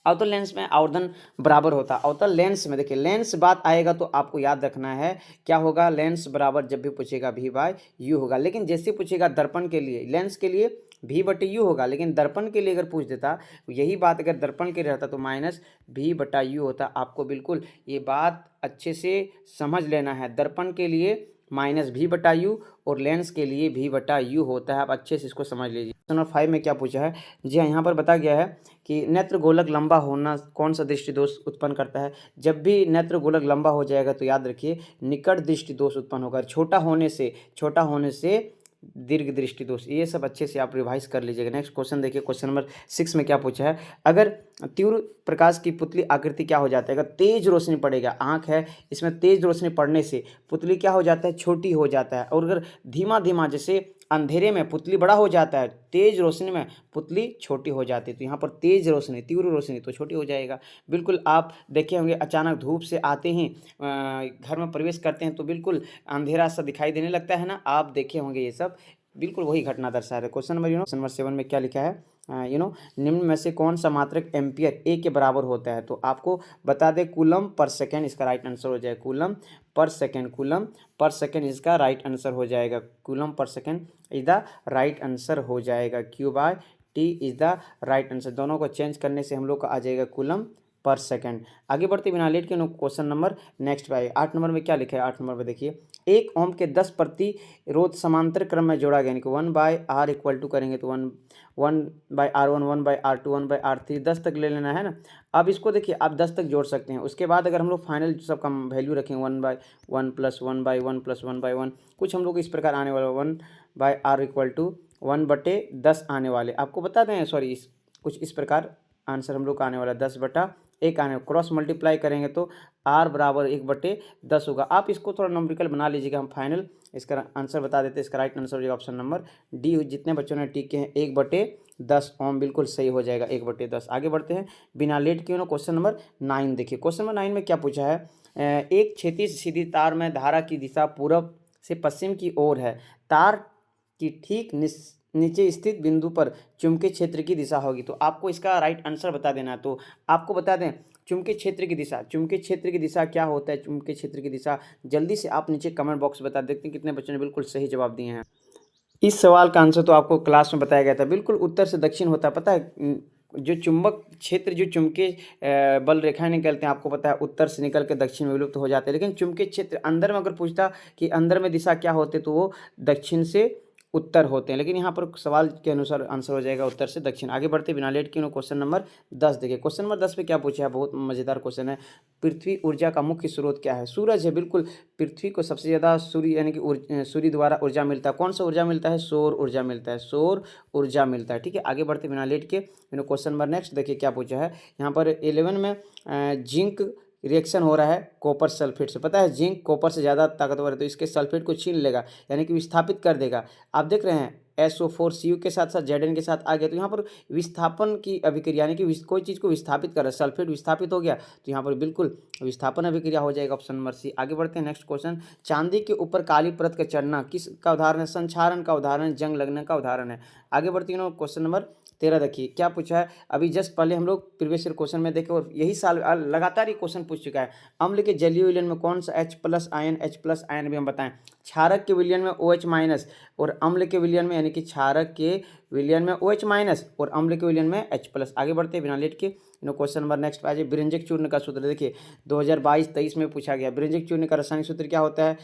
अवतल लेंस में आवर्धन बराबर होता है। अवतल लेंस में देखिए, लेंस बात आएगा तो आपको याद रखना है क्या होगा, लेंस बराबर जब भी पूछेगा v/u होगा। लेकिन जैसे पूछेगा दर्पण के लिए, लेंस के लिए v/u होगा, लेकिन दर्पण के लिए अगर पूछ देता यही बात, अगर दर्पण के लिए रहता तो -v/u होता। आपको बिल्कुल ये बात अच्छे से समझ लेना है, दर्पण के लिए -v/u और लेंस के लिए v/u होता है। आप अच्छे से इसको समझ लीजिए। क्वेश्चन नंबर 5 में क्या पूछा है, जी हाँ, यहाँ पर बताया गया है कि नेत्र गोलक लंबा होना कौन सा दृष्टि दोष उत्पन्न करता है। जब भी नेत्र गोलक लंबा हो जाएगा तो याद रखिए निकट दृष्टि दोष उत्पन्न होगा, छोटा होने से दीर्घ दृष्टि दोष। ये सब अच्छे से आप रिवाइज कर लीजिएगा। नेक्स्ट क्वेश्चन देखिए, क्वेश्चन नंबर 6 में क्या पूछा है, अगर तीव्र प्रकाश की पुतली आकृति क्या हो जाता है, अगर तेज रोशनी पड़ेगा, आंख है इसमें तेज रोशनी पड़ने से पुतली क्या हो जाता है, छोटी हो जाता है। और अगर धीमा धीमा जैसे अंधेरे में पुतली बड़ा हो जाता है, तेज रोशनी में पुतली छोटी हो जाती है। तो यहाँ पर तेज रोशनी, तीव्र रोशनी तो छोटी हो जाएगा। बिल्कुल आप देखे होंगे अचानक धूप से आते ही घर में प्रवेश करते हैं तो बिल्कुल अंधेरा सा दिखाई देने लगता है ना, आप देखे होंगे ये सब बिल्कुल वही घटना दर्शा रहे। क्वेश्चन नंबर 7 में क्या लिखा है, निम्न में से कौन सा मात्रक एम्पियर ए के बराबर होता है। तो आपको बता दें कूलम पर सेकेंड इसका राइट आंसर हो जाएगा। कूलम पर सेकेंड इसका राइट आंसर हो जाएगा। Coulomb per second is the right answer हो जाएगा। Q by t is the right answer. दोनों को चेंज करने से हम लोग को आ जाएगा कूलम पर सेकेंड। आगे बढ़ते बिना लेट के क्वेश्चन नंबर नेक्स्ट पे आइए। 8 नंबर में क्या लिखा है, 8 नंबर में देखिए, 1 ओम के 10 प्रतिरोध समांतर क्रम में जोड़ा गया, यानी कि 1/r इक्वल टू करेंगे तो 1/r1 1/r2 1/r3 10 तक ले लेना है ना। अब इसको देखिए आप 10 तक जोड़ सकते हैं। उसके बाद अगर हम लोग फाइनल सबका वैल्यू रखेंगे 1/1 प्लस 1/1 प्लस 1/1, कुछ हम लोग इस प्रकार आने वाला 1/r इक्वल टू 1/10 आने वाले। आपको बता दें सॉरी कुछ इस प्रकार आंसर हम लोग का आने वाला 10/1 आने, क्रॉस मल्टीप्लाई करेंगे तो r बराबर 1/10 होगा। आप इसको थोड़ा नंबरिकल बना लीजिएगा। हम फाइनल इसका आंसर बता देते हैं। इसका राइट आंसर हो जाएगा ऑप्शन नंबर डी। जितने बच्चों ने टिक किए हैं 1/10 ओम बिल्कुल सही हो जाएगा 1/10। आगे बढ़ते हैं बिना लेट किए क्वेश्चन नंबर 9 देखिए। क्वेश्चन नंबर 9 में क्या पूछा है, एक क्षैतिज सीधी तार में धारा की दिशा पूरब से पश्चिम की ओर है। तार की ठीक नीचे स्थित बिंदु पर चुंबकीय क्षेत्र की दिशा होगी। तो आपको इसका राइट आंसर बता देना है। तो आपको बता दें चुंबकीय क्षेत्र की दिशा, चुंबकीय क्षेत्र की दिशा क्या होता है, चुंबकीय क्षेत्र की दिशा जल्दी से आप नीचे कमेंट बॉक्स बता देखते हैं कितने बच्चों ने बिल्कुल सही जवाब दिए हैं। इस सवाल का आंसर तो आपको क्लास में बताया गया था, बिल्कुल उत्तर से दक्षिण होता है। पता है जो चुंबक क्षेत्र, जो चुंबकीय बल रेखाएं निकलते हैं, आपको पता है उत्तर से निकल के दक्षिण में विलुप्त हो जाते हैं। लेकिन चुंबकीय क्षेत्र अंदर में अगर पूछता कि अंदर में दिशा क्या होते तो वो दक्षिण से उत्तर होते हैं। लेकिन यहाँ पर सवाल के अनुसार आंसर हो जाएगा उत्तर से दक्षिण। आगे बढ़ते बिना लेट के क्वेश्चन नंबर 10 देखिए। क्वेश्चन नंबर 10 पे क्या पूछा है, बहुत मजेदार क्वेश्चन है। पृथ्वी ऊर्जा का मुख्य स्रोत क्या है। सूरज है। बिल्कुल पृथ्वी को सबसे ज़्यादा सूर्य यानी कि सूर्य द्वारा ऊर्जा मिलता है। कौन सा ऊर्जा मिलता है, सौर ऊर्जा मिलता है, सौर ऊर्जा मिलता है। ठीक है, आगे बढ़ते बिना लेट के क्वेश्चन नंबर नेक्स्ट देखिए क्या पूछा है। यहाँ पर 11 में जिंक रिएक्शन हो रहा है कॉपर सल्फेट से। पता है जिंक कॉपर से ज़्यादा ताकतवर है, तो इसके सल्फेट को छीन लेगा यानी कि विस्थापित कर देगा। आप देख रहे हैं SO4Cu के साथ साथ Zn के साथ आ गया, तो यहाँ पर विस्थापन की अभिक्रिया यानी कि कोई चीज़ को विस्थापित कर रहा है, सल्फेट विस्थापित हो गया तो यहाँ पर बिल्कुल विस्थापन अभिक्रिया हो जाएगा, ऑप्शन नंबर सी। आगे बढ़ते हैं नेक्स्ट क्वेश्चन। चांदी के ऊपर काली परत का चढ़ना किस का उदाहरण है, संक्षारण का उदाहरण, जंग लगने का उदाहरण है। आगे बढ़ते हैं क्वेश्चन नंबर 13 देखिए क्या पूछा है। अभी जस्ट पहले हम लोग प्रीवियस ईयर क्वेश्चन में देखे और यही साल लगातार ये क्वेश्चन पूछ चुका है। अम्ल के जलीय विलयन में कौन सा H+ आयन भी हम बताएं। क्षारक के विलयन में OH- और अम्ल के विलयन में यानी कि क्षारक के विलयन में OH- और अम्ल के विलयन में H+। आगे बढ़ते हैं बिना लेट के क्वेश्चन नंबर नेक्स्ट पे आ जाए। बिरंजक चूर्ण का सूत्र देखिए 2022-23 में पूछा गया। बिरंजक चूर्ण का रासायनिक सूत्र क्या होता है,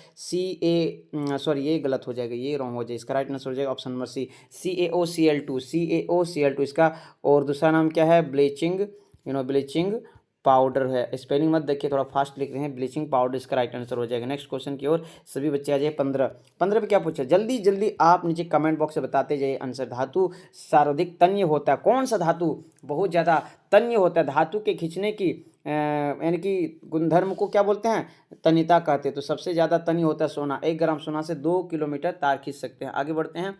ये गलत हो जाएगा, ये रॉन्ग हो जाएगा। इसका राइट आंसर हो जाएगा ऑप्शन नंबर सी, CaOCl2 इसका। और दूसरा नाम क्या है, ब्लीचिंग पाउडर है। स्पेलिंग मत देखिए, थोड़ा फास्ट लिख रहे हैं, ब्लीचिंग पाउडर इसका राइट आंसर हो जाएगा। नेक्स्ट क्वेश्चन की ओर सभी बच्चे आ जाए। 15 पे क्या पूछा, जल्दी जल्दी आप नीचे कमेंट बॉक्स से बताते जाइए आंसर। धातु सर्वाधिक तन्य होता है, कौन सा धातु बहुत ज़्यादा तन्य होता है। धातु के खींचने की यानी कि गुणधर्म को क्या बोलते हैं, तन्यता कहते हैं। तो सबसे ज़्यादा तन्य होता है सोना। 1 ग्राम सोना से 2 किलोमीटर तार खींच सकते हैं। आगे बढ़ते हैं।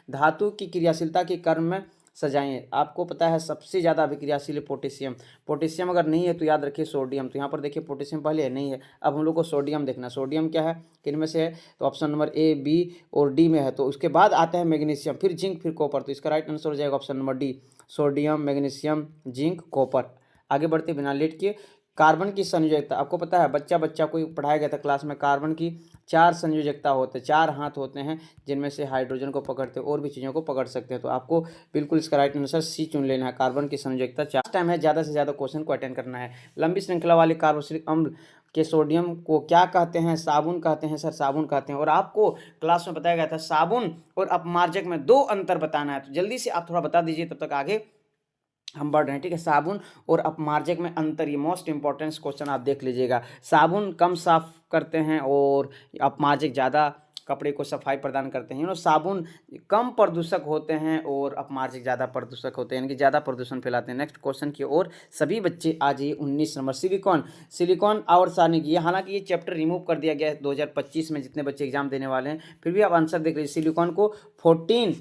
धातु की क्रियाशीलता के क्रम में सजाएं। आपको पता है सबसे ज़्यादा अभिक्रियाशील है पोटेशियम अगर नहीं है तो याद रखिए सोडियम। तो यहाँ पर देखिए पोटेशियम पहले है, नहीं है। अब हम लोग को सोडियम देखना। सोडियम क्या है, किन में से है, तो ऑप्शन नंबर A, B और D में है। तो उसके बाद आता है मैग्नीशियम, फिर जिंक, फिर कॉपर। तो इसका राइट आंसर हो जाएगा option number D, sodium, magnesium, zinc, copper. आगे बढ़ते बिना लेट किए। कार्बन की संयोजकता, आपको पता है बच्चा को पढ़ाया गया था क्लास में। कार्बन की 4 संयोजकता होते हैं, 4 हाथ होते हैं जिनमें से हाइड्रोजन को पकड़ते हैं और भी चीज़ों को पकड़ सकते हैं। तो आपको बिल्कुल इसका राइट आंसर सी चुन लेना है। कार्बन की संयोजकता 4 टाइम है, ज़्यादा से ज़्यादा क्वेश्चन को अटेंड करना है। लंबी श्रृंखला वाले कार्बोक्सिलिक अम्ल के सोडियम को क्या कहते हैं, साबुन कहते हैं सर, साबुन कहते हैं। और आपको क्लास में बताया गया था साबुन और अपमार्जक में 2 अंतर बताना है। तो जल्दी से आप थोड़ा बता दीजिए, तब तक आगे हम बढ़ रहे हैं। ठीक है, साबुन और अपमार्जक में अंतर, ये मोस्ट इंपॉर्टेंट क्वेश्चन आप देख लीजिएगा। साबुन कम साफ करते हैं और अपमार्जक ज़्यादा कपड़े को सफाई प्रदान करते हैं। साबुन कम प्रदूषक होते हैं और अपमार्जक ज़्यादा प्रदूषक होते हैं, यानी कि ज़्यादा प्रदूषण फैलाते हैं। नेक्स्ट क्वेश्चन की ओर सभी बच्चे आ जाइए। 19 नंबर सिलिकॉन आवर्त सारणी की, हालांकि ये चैप्टर रिमूव कर दिया गया है 2025 में जितने बच्चे एग्जाम देने वाले हैं, फिर भी आप आंसर देख लीजिए। सिलिकॉन को 14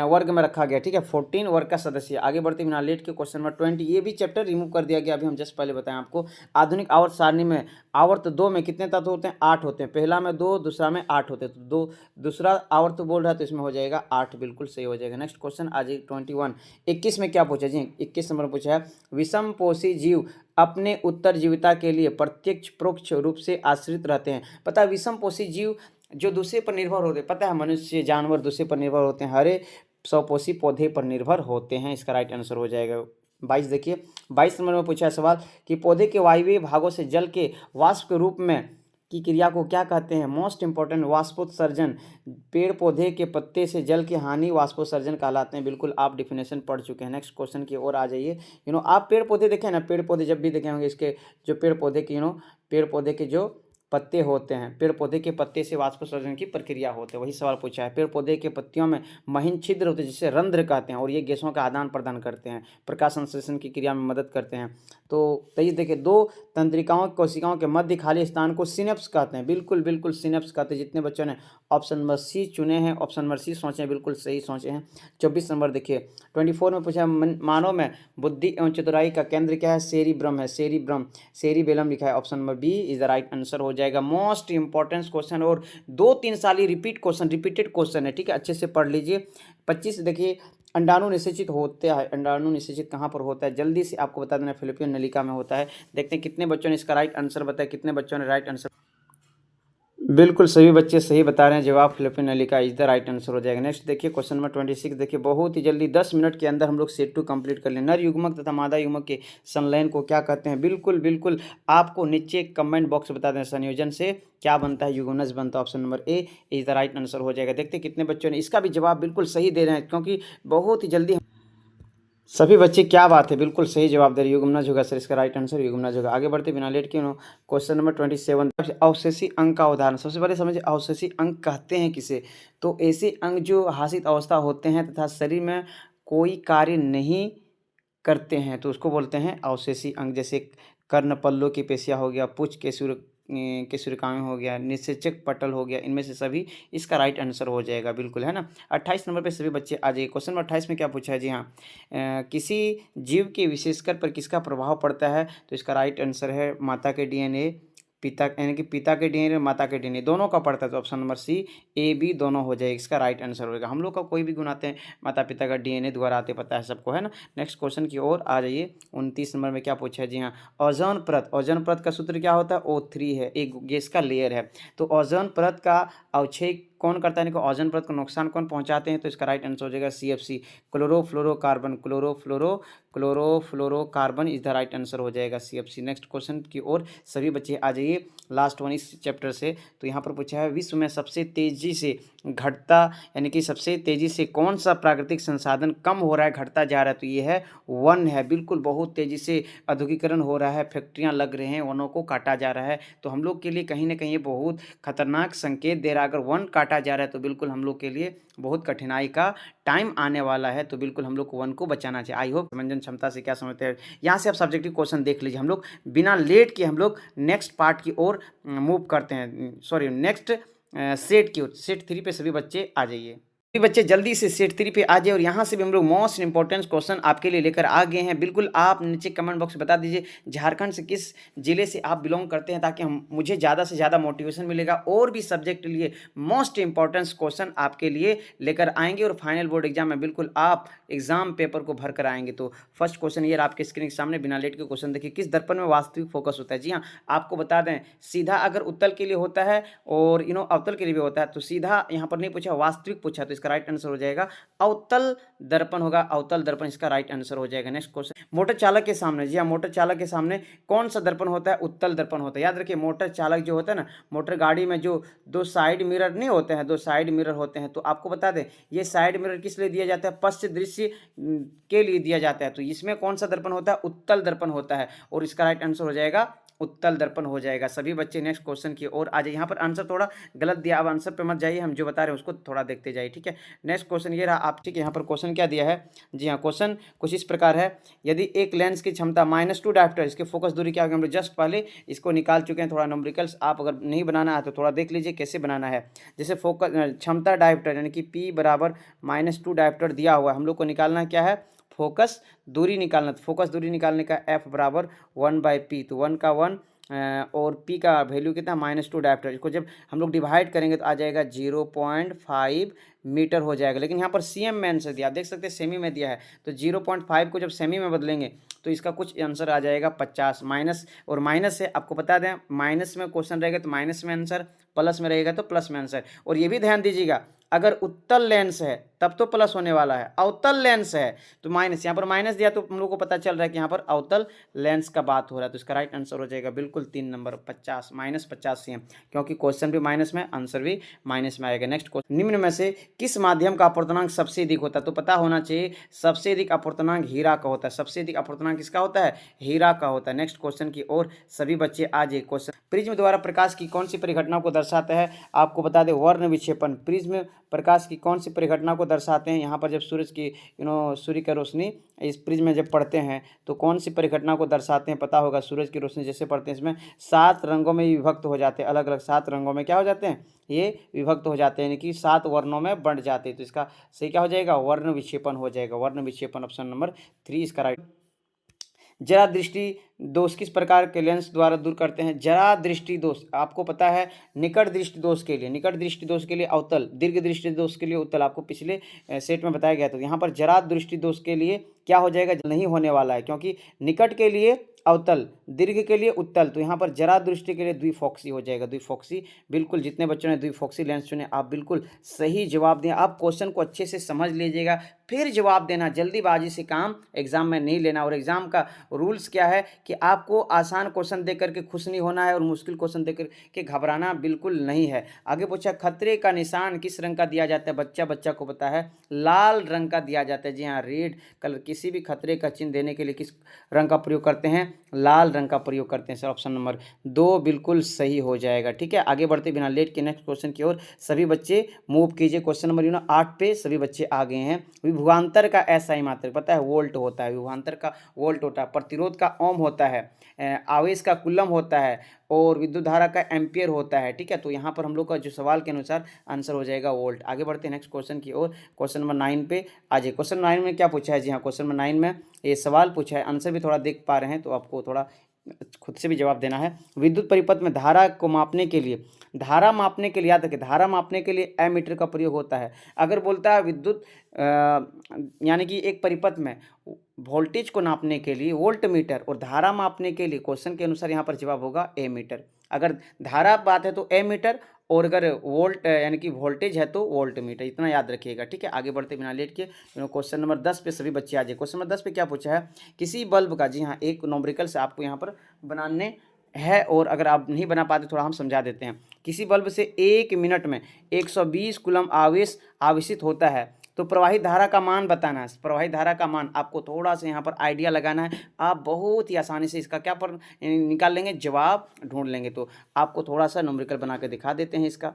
वर्ग में रखा गया, ठीक है, 14 वर्ग का सदस्य। आगे बढ़ते बिना लेट के क्वेश्चन नंबर 20, ये भी चैप्टर रिमूव कर दिया गया, अभी हम जस्ट पहले बताएं आपको। आधुनिक आवर्त सारणी में आवर्त 2 में कितने तत्व होते हैं? 8 होते हैं। पहला में 2, दूसरा में 8 होते हैं, तो 2 दूसरा आवर्त बोल रहा है तो इसमें हो जाएगा 8, बिल्कुल सही हो जाएगा। नेक्स्ट क्वेश्चन आ जाइए 21। 21 में क्या पूछा जी? 21 नंबर पूछा है, विषमपोषी जीव अपने उत्तरजीविता के लिए प्रत्यक्ष परोक्ष रूप से आश्रित रहते हैं। पता है विषमपोषी जीव जो दूसरे पर निर्भर होते हैं, पता है मनुष्य जानवर दूसरे पर निर्भर होते हैं, हरे स्वपोषी पौधे पर निर्भर होते हैं। इसका राइट आंसर हो जाएगा 22। देखिए 22 नंबर में पूछा है सवाल कि पौधे के वायवीय भागों से जल के वाष्प के रूप में की क्रिया को क्या कहते हैं? मोस्ट इंपॉर्टेंट, वाष्पोत्सर्जन। पेड़ पौधे के पत्ते से जल की हानि वाष्पोत्सर्जन कहलाते हैं, बिल्कुल आप डिफिनेशन पढ़ चुके हैं। नेक्स्ट क्वेश्चन की ओर आ जाइए। आप पेड़ पौधे देखें ना, पेड़ पौधे जब भी देखे होंगे, इसके जो पेड़ पौधे के पेड़ पौधे के जो पत्ते होते हैं, पेड़ पौधे के पत्ते से वाष्पोत्सर्जन की प्रक्रिया होती है, वही सवाल पूछा है। पेड़ पौधे के पत्तियों में महीन छिद्र होते हैं जिसे रंध्र कहते हैं, और ये गैसों का आदान प्रदान करते हैं, प्रकाश संश्लेषण की क्रिया में मदद करते हैं। तो 23 देखिए, 2 तंत्रिकाओं कोशिकाओं के मध्य खाली स्थान को सिनेप्स कहते हैं, बिल्कुल बिल्कुल सिनेप्स कहते हैं। जितने बच्चों ने ऑप्शन नंबर सी चुने हैं, ऑप्शन नंबर सी सोचे हैं, बिल्कुल सही सोचे हैं। 24 नंबर देखिए 24 में पूछा है, मानव में बुद्धि एवं चतुराई का केंद्र क्या है? सेरिब्रम है, सेरिब्रम, सेरिबेलम लिखा है, option number B is the right answer हो जाएगा। मोस्ट इंपॉर्टेंट क्वेश्चन और 2-3 साल ही रिपीटेड क्वेश्चन है, ठीक है, अच्छे से पढ़ लीजिए। 25 देखिए, अंडाणु निषेचित होता है, अंडाणु निषेचित कहाँ पर होता है? जल्दी से आपको बता देना, फिलिपियन नलिका में होता है। देखते हैं कितने बच्चों ने इसका राइट आंसर बताया, कितने बच्चों ने राइट आंसर। बिल्कुल सभी बच्चे सही बता रहे हैं, जवाब फिलिपिन नलिका इज द राइट आंसर हो जाएगा। नेक्स्ट देखिए क्वेश्चन नंबर 26, देखिए बहुत ही जल्दी 10 मिनट के अंदर हम लोग सेट 2 कंप्लीट कर लें। नर युग्मक तथा मादा युग्मक के संलयन को क्या कहते हैं? बिल्कुल बिल्कुल आपको नीचे कमेंट बॉक्स बता दें, संयोजन से क्या बनता है? युग्मनज बनता है, option number A is the right answer हो जाएगा। देखते हैं कितने बच्चों ने इसका भी जवाब बिल्कुल सही दे रहे हैं, क्योंकि बहुत ही जल्दी सभी बच्चे, क्या बात है, बिल्कुल सही जवाब दे रहे। युग्मनज होगा सर इसका राइट आंसर, युग्मनज होगा। आगे बढ़ते बिना लेट के क्वेश्चन नंबर 27, अवशेषी अंक का उदाहरण। सबसे पहले समझिए अवशेषी अंक कहते हैं किसे? तो ऐसे अंक जो हासिल अवस्था होते हैं तथा शरीर में कोई कार्य नहीं करते हैं, तो उसको बोलते हैं अवशेषी अंग। जैसे कर्ण पल्लों की पेशियाँ हो गया, पुच्छ के सूर्यकांग हो गया, निषेचक पटल हो गया, इनमें से सभी इसका राइट आंसर हो जाएगा, बिल्कुल, है ना। 28 नंबर पे सभी बच्चे आ जाइए। क्वेश्चन नंबर 28 में क्या पूछा है? जी हाँ, किसी जीव के विशेषकर पर किसका प्रभाव पड़ता है? तो इसका राइट आंसर है माता के डीएनए, पिता यानी कि पिता के डीएनए माता के डीएनए दोनों का पड़ता है, तो option number C A B दोनों हो जाएगा, इसका राइट आंसर होगा। हम लोग का कोई भी गुण आते हैं माता पिता का डीएनए द्वारा आते, पता है सबको, है ना। नेक्स्ट क्वेश्चन की ओर आ जाइए। 29 नंबर में क्या पूछा है? जी हाँ, ओजोन परत, ओजोन परत का सूत्र क्या होता है? O3 है, एक गैस का लेयर है। तो ओजोन परत का अवक्षय कौन करता है? ओजोन परत को नुकसान कौन पहुंचाते हैं? तो इसका राइट आंसर हो जाएगा CFC, chlorofluorocarbon, chlorofluorocarbon is the right answer हो जाएगा CFC। नेक्स्ट क्वेश्चन की ओर सभी बच्चे आ जाइए, लास्ट वन इस चैप्टर से। तो यहाँ पर पूछा है, विश्व में सबसे तेजी से घटता, यानी कि सबसे तेजी से कौन सा प्राकृतिक संसाधन कम हो रहा है, घटता जा रहा है? तो ये है वन है, बिल्कुल बहुत तेजी से औद्योगिकरण हो रहा है, फैक्ट्रियां लग रहे हैं, वनों को काटा जा रहा है। तो हम लोग के लिए कहीं ना कहीं ये बहुत खतरनाक संकेत दे रहा है। अगर वन काटा जा रहा है तो बिल्कुल हम लोग के लिए बहुत कठिनाई का टाइम आने वाला है, तो बिल्कुल हम लोग को वन को बचाना चाहिए। आई होप समझन क्षमता से क्या समझते हैं। यहाँ से आप सब्जेक्टिव क्वेश्चन देख लीजिए। हम लोग बिना लेट के हम लोग नेक्स्ट पार्ट की ओर मूव करते हैं, सॉरी नेक्स्ट सेट की ओर। सेट 3 पे सभी बच्चे आ जाइए। सभी बच्चे जल्दी से सेट 3 पे आ जाए, और यहाँ से भी हम लोग मोस्ट इंपॉर्टेंट क्वेश्चन आपके लिए लेकर आ गए हैं। बिल्कुल आप नीचे कमेंट बॉक्स में बता दीजिए झारखंड से किस जिले से आप बिलोंग करते हैं, ताकि मुझे ज़्यादा से ज़्यादा मोटिवेशन मिलेगा, और भी सब्जेक्ट के लिए मोस्ट इंपॉर्टेंट क्वेश्चन आपके लिए लेकर आएंगे, और फाइनल बोर्ड एग्जाम में बिल्कुल आप एग्जाम पेपर को भर कर आएंगे। तो फर्स्ट क्वेश्चन ये आपके स्क्रीन के सामने, बिना लेट के क्वेश्चन देखिए। किस दर्पण में वास्तविक फोकस होता है? जी हाँ, आपको बता दें, सीधा अगर उत्तल के लिए होता है और अवतल के लिए भी होता है, तो सीधा यहाँ पर नहीं पूछा, वास्तविक पूछा, तो इसका राइट आंसर हो जाएगा अवतल दर्पण होगा, अवतल दर्पण इसका राइट आंसर हो जाएगा। नेक्स्ट क्वेश्चन, मोटर चालक के सामने, जी हाँ, मोटर चालक के सामने कौन सा दर्पण होता है? उत्तल दर्पण होता है। याद रखिए, मोटर चालक जो होता है ना, मोटर गाड़ी में जो 2 साइड मिरर नहीं होते हैं, 2 साइड मिरर होते हैं, तो आपको बता दें ये साइड मिरर किस लिए दिया जाता है? पश्च दृश्य के लिए दिया जाता है। तो इसमें कौन सा दर्पण होता है? उत्तल दर्पण होता है, और इसका राइट आंसर हो जाएगा उत्तल दर्पण हो जाएगा। सभी बच्चे नेक्स्ट क्वेश्चन की ओर आ जाइए। यहाँ पर आंसर थोड़ा गलत दिया, अब आंसर पे मत जाइए, हम जो बता रहे हैं उसको थोड़ा देखते जाइए, ठीक है। नेक्स्ट क्वेश्चन ये रहा आप, ठीक है। यहाँ पर क्वेश्चन क्या दिया है, जी हाँ, क्वेश्चन कुछ इस प्रकार है, यदि एक लेंस की क्षमता -2 डायोप्टर, इसके फोकस दूरी क्या होगी, हम लोग जस्ट पहले इसको निकाल चुके हैं। थोड़ा न्यूमेरिकल्स आप अगर नहीं बनाना है तो थोड़ा देख लीजिए कैसे बनाना है। जैसे फोकस क्षमता डायोप्टर यानी कि P बराबर -2 डायोप्टर दिया हुआ है, हम लोग को निकालना क्या है, फोकस दूरी निकालना। तो फोकस दूरी निकालने का F बराबर 1/P, तो 1 का 1 और P का वैल्यू कितना -2 डायोप्टर, इसको जब हम लोग डिवाइड करेंगे तो आ जाएगा 0.5 मीटर हो जाएगा। लेकिन यहाँ पर CM में आंसर दिया, आप देख सकते हैं सेमी में दिया है, तो 0.5 को जब सेमी में बदलेंगे तो इसका कुछ आंसर आ जाएगा 50। माइनस और माइनस है, आपको बता दें माइनस में क्वेश्चन रहेगा तो माइनस में आंसर, प्लस में रहेगा तो प्लस में आंसर। और ये भी ध्यान दीजिएगा, अगर उत्तल लेंस है तब तो प्लस होने वाला है, अवतल लेंस है तो माइनस। यहाँ पर माइनस दिया तो हम लोग को पता चल रहा है कि यहाँ पर अवतल लेंस का बात हो रहा है, तो इसका राइट आंसर हो जाएगा बिल्कुल 3 नंबर 50 -50 CM, क्योंकि क्वेश्चन भी माइनस में, आंसर भी माइनस में आएगा। नेक्स्ट क्वेश्चन, निम्न में से किस माध्यम का अपवर्तनांक सबसे अधिक होता है, तो पता होना चाहिए सबसे अधिक अपवर्तनांक हीरा का होता है। सबसे अधिक अपवर्तनांक किसका होता है, हीरा का होता है। नेक्स्ट क्वेश्चन की ओर सभी बच्चे आ जाइए। क्वेश्चन, प्रिज्म द्वारा प्रकाश की कौन सी परिघटना को दर्शाता है, आपको बता दें वर्ण विक्षेपण। प्रिज्म प्रकाश की कौन सी परिघटना को दर्शाते हैं, यहाँ पर जब सूरज की सूर्य की रोशनी इस प्रिज्म में जब पड़ते हैं तो कौन सी परिघटना को दर्शाते हैं, पता होगा। सूरज की रोशनी जैसे पड़ते हैं इसमें 7 रंगों में विभक्त हो जाते हैं, अलग अलग 7 रंगों में क्या हो जाते हैं, ये विभक्त हो जाते हैं, यानी कि 7 वर्णों में बंट जाते हैं। तो इसका सही क्या हो जाएगा, वर्ण विक्षेपण हो जाएगा। वर्ण विक्षेपण ऑप्शन नंबर 3 इसका राइट। जरा दृष्टि दोष किस प्रकार के लेंस द्वारा दूर करते हैं, जरा दृष्टि दोष आपको पता है, निकट दृष्टि दोष के लिए, निकट दृष्टि दोष के लिए अवतल, दीर्घ दृष्टि दोष के लिए उत्तल, आपको पिछले सेट में बताया गया था। यहाँ पर जरा दृष्टि दोष के लिए क्या हो जाएगा, नहीं होने वाला है, क्योंकि निकट के लिए अवतल, दीर्घ के लिए उत्तल, तो यहाँ पर जरा दृष्टि के लिए द्विफोक्सी हो जाएगा, द्विफोक्सी। बिल्कुल जितने बच्चों ने द्विफोक्सी लेंस चुने आप बिल्कुल सही जवाब दें। आप क्वेश्चन को अच्छे से समझ लीजिएगा फिर जवाब देना, जल्दीबाजी से काम एग्जाम में नहीं लेना। और एग्जाम का रूल्स क्या है कि आपको आसान क्वेश्चन देकर के खुश नहीं होना है और मुश्किल क्वेश्चन देकर के घबराना बिल्कुल नहीं है। आगे पूछा, खतरे का निशान किस रंग का दिया जाता है, बच्चा को पता है लाल रंग का दिया जाता है। जी हाँ, रेड कलर, किसी भी खतरे का चिन्ह देने के लिए किस रंग का प्रयोग करते हैं, लाल रंग का प्रयोग करते हैं सर। ऑप्शन नंबर 2 बिल्कुल सही हो जाएगा, ठीक है। आगे बढ़ते बिना लेट के नेक्स्ट क्वेश्चन की ओर सभी बच्चे मूव कीजिए। क्वेश्चन नंबर 8 पे सभी बच्चे आ गए हैं। विभवांतर का SI मात्रक पता है, वोल्ट होता है। विभवांतर का वोल्ट होता है, प्रतिरोध का ओम होता है, आवेश का कुलम होता है और विद्युत धारा का एम्पियर होता है, ठीक है। तो यहाँ पर हम लोग का जो सवाल के अनुसार आंसर हो जाएगा वोल्ट। आगे बढ़ते हैं नेक्स्ट क्वेश्चन की ओर। क्वेश्चन नंबर 9 पे आ जाइए। क्वेश्चन 9 में क्या पूछा है, जी हाँ, क्वेश्चन नंबर 9 में ये सवाल पूछा है, आंसर भी थोड़ा देख पा रहे हैं तो आपको थोड़ा खुद से भी जवाब देना है। विद्युत परिपथ में धारा को मापने के लिए, धारा मापने के लिए याद रखिए, धारा मापने के लिए एमीटर का प्रयोग होता है। अगर बोलता है विद्युत यानी कि एक परिपथ में वोल्टेज को नापने के लिए वोल्ट मीटर और धारा मापने के लिए क्वेश्चन के अनुसार यहाँ पर जवाब होगा एमीटर। अगर धारा बात है तो एमीटर और अगर वोल्ट यानी कि वोल्टेज है तो वोल्ट मीटर, इतना याद रखिएगा, ठीक है। आगे बढ़ते बिना लेट के क्वेश्चन नंबर 10 पे सभी बच्चे आ जाए। क्वेश्चन नंबर 10 पे क्या पूछा है, किसी बल्ब का, जी हाँ, एक न्यूमेरिकल से आपको यहाँ पर बनाने है और अगर आप नहीं बना पाते थोड़ा हम समझा देते हैं। किसी बल्ब से 1 मिनट में 120 कूलम आवेश आवेशित होता है, तो प्रवाहित धारा का मान बताना है। प्रवाहित धारा का मान आपको थोड़ा सा यहाँ पर आइडिया लगाना है, आप बहुत ही आसानी से इसका क्या पर निकाल लेंगे, जवाब ढूंढ लेंगे। तो आपको थोड़ा सा न्यूमेरिकल बना के दिखा देते हैं इसका।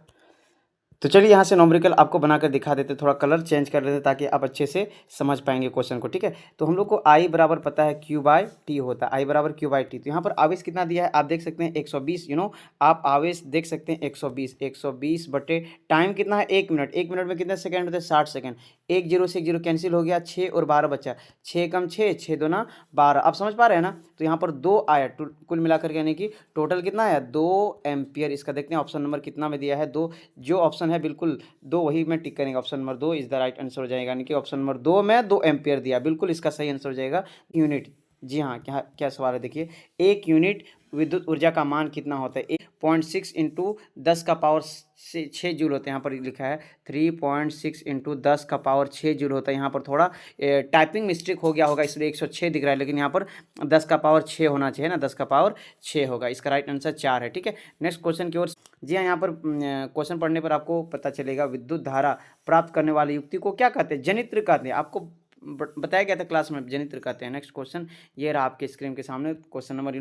तो चलिए यहाँ से न्यूमेरिकल आपको बनाकर दिखा देते, थोड़ा कलर चेंज कर लेते ताकि आप अच्छे से समझ पाएंगे क्वेश्चन को, ठीक है। तो हम लोग को I बराबर पता है Q/T होता है, I बराबर Q/T। तो यहाँ पर आवेश कितना दिया है आप देख सकते हैं 120, आप आवेश देख सकते हैं 120 बटे टाइम कितना है 1 मिनट। 1 मिनट में कितने सेकंड होते हैं 60 सेकंड। 1 0 से 1 0 कैंसिल हो गया, 6 और 12 बचा, 6 कम 6, 6 2 12। आप समझ पा रहे हैं ना। तो यहाँ पर 2 आया कुल मिलाकर के, यानी कि टोटल कितना है 2 एम्पियर। इसका देखते हैं ऑप्शन नंबर कितना में दिया है 2, जो ऑप्शन है बिल्कुल 2 वही में टिक करेंगे। Option number 2 is the right answer हो जाएगा, यानी कि ऑप्शन नंबर 2 में 2 एम्पियर दिया, बिल्कुल इसका सही आंसर हो जाएगा यूनिट। जी हाँ, क्या क्या सवाल है देखिए, 1 यूनिट विद्युत ऊर्जा का मान कितना होता है, 0.6 इंटू 10 का पावर 6 जूल होता है। यहाँ पर लिखा है 3.6 इंटू 10 का पावर 6 जूल होता है। यहाँ पर थोड़ा टाइपिंग मिस्टेक हो गया होगा इसलिए 106 दिख रहा है, लेकिन यहाँ पर 10 का पावर 6 होना चाहिए ना, 10 का पावर 6 होगा। इसका राइट आंसर 4 है, ठीक है। नेक्स्ट क्वेश्चन की ओर। जी हाँ, यहाँ पर क्वेश्चन पढ़ने पर आपको पता चलेगा विद्युत धारा प्राप्त करने वाली युक्ति को क्या कहते हैं, जनित्र कहते हैं। आपको बताया गया था क्लास में, जनित्र कहते हैं। नेक्स्ट क्वेश्चन ये रहा आपके स्क्रीन के सामने, क्वेश्चन नंबर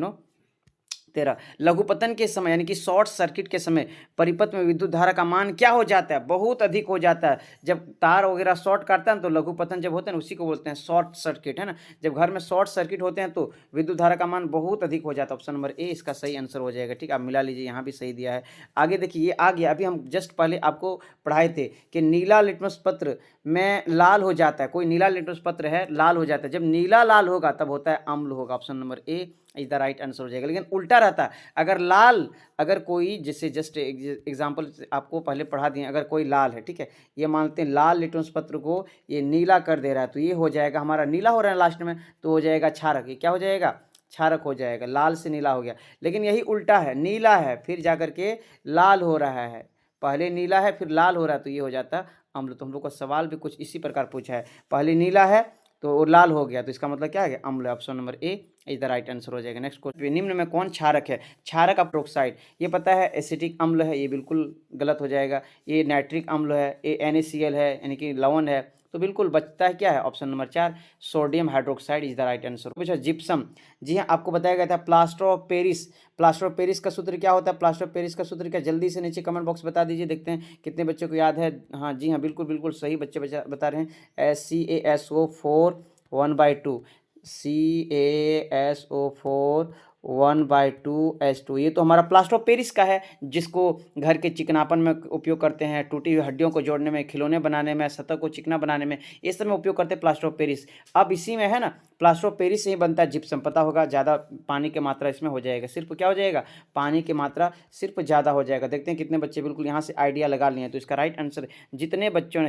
13 लघुपतन के समय यानी कि शॉर्ट सर्किट के समय परिपथ में विद्युत धारा का मान क्या हो जाता है, बहुत अधिक हो जाता है। जब तार वगैरह शॉर्ट करता है तो लघुपतन जब होता है ना उसी को बोलते हैं शॉर्ट सर्किट, है ना। जब घर में शॉर्ट सर्किट होते हैं तो विद्युत धारा का मान बहुत अधिक हो जाता है। ऑप्शन नंबर ए इसका सही आंसर हो जाएगा। ठीक, आप मिला लीजिए, यहाँ भी सही दिया है। आगे देखिए, ये आ गया, अभी हम जस्ट पहले आपको पढ़ाए थे कि नीला लिटमस पत्र में लाल हो जाता है। कोई नीला लिटमस पत्र है, लाल हो जाता है। जब नीला लाल होगा तब होता है अम्ल होगा। Option number A is the right answer हो जाएगा। लेकिन उल्टा रहता है, अगर लाल, अगर कोई, जैसे जस्ट एग्जांपल आपको पहले पढ़ा दिए, अगर कोई लाल है, ठीक है, ये मानते हैं लाल लिटमस पत्र को ये नीला कर दे रहा है, तो ये हो जाएगा हमारा नीला हो रहा है लास्ट में, तो हो जाएगा क्षारक। ये क्या हो जाएगा, क्षारक हो जाएगा। लाल से नीला हो गया। लेकिन यही उल्टा है, नीला है फिर जाकर के लाल हो रहा है, पहले नीला है फिर लाल हो रहा है, तो ये हो जाता अम्ल। तो हम लोग का सवाल भी कुछ इसी प्रकार पूछा है, पहले नीला है तो लाल हो गया, तो इसका मतलब क्या है, अम्ल। Option number A is the right answer हो जाएगा। नेक्स्ट क्वेश्चन, निम्न में कौन क्षारक है। क्षारक ऑक्साइड, ये पता है एसिटिक अम्ल है, ये बिल्कुल गलत हो जाएगा। ये नाइट्रिक अम्ल है, ये NaCl है यानी कि लवण है, तो बिल्कुल बचता है क्या है, option number 4 sodium hydroxide is the right answer. पूछा जिप्सम, जी हाँ, आपको बताया गया था plaster of Paris. Plaster of Paris का सूत्र क्या होता है, प्लास्टर ऑफ पेरिस का सूत्र क्या, जल्दी से नीचे कमेंट बॉक्स बता दीजिए, देखते हैं कितने बच्चों को याद है। हाँ जी हाँ, बिल्कुल बिल्कुल सही बच्चे बता रहे हैं। CaSO4 1/2, CaSO4 1/2H2, ये तो हमारा प्लास्टर ऑफ पेरिस का है, जिसको घर के चिकनापन में उपयोग करते हैं, टूटी हुई हड्डियों को जोड़ने में, खिलौने बनाने में, सतह को चिकना बनाने में, ये सब में उपयोग करते हैं प्लास्टर ऑफ पेरिस। अब इसी में है ना, प्लास्टर ऑफ पेरिस से ही बनता है जिप्सम, पता होगा। ज़्यादा पानी की मात्रा इसमें हो जाएगा, सिर्फ क्या हो जाएगा, पानी की मात्रा सिर्फ ज़्यादा हो जाएगा। देखते हैं कितने बच्चे बिल्कुल यहाँ से आइडिया लगा लिए हैं। तो इसका राइट आंसर, जितने बच्चों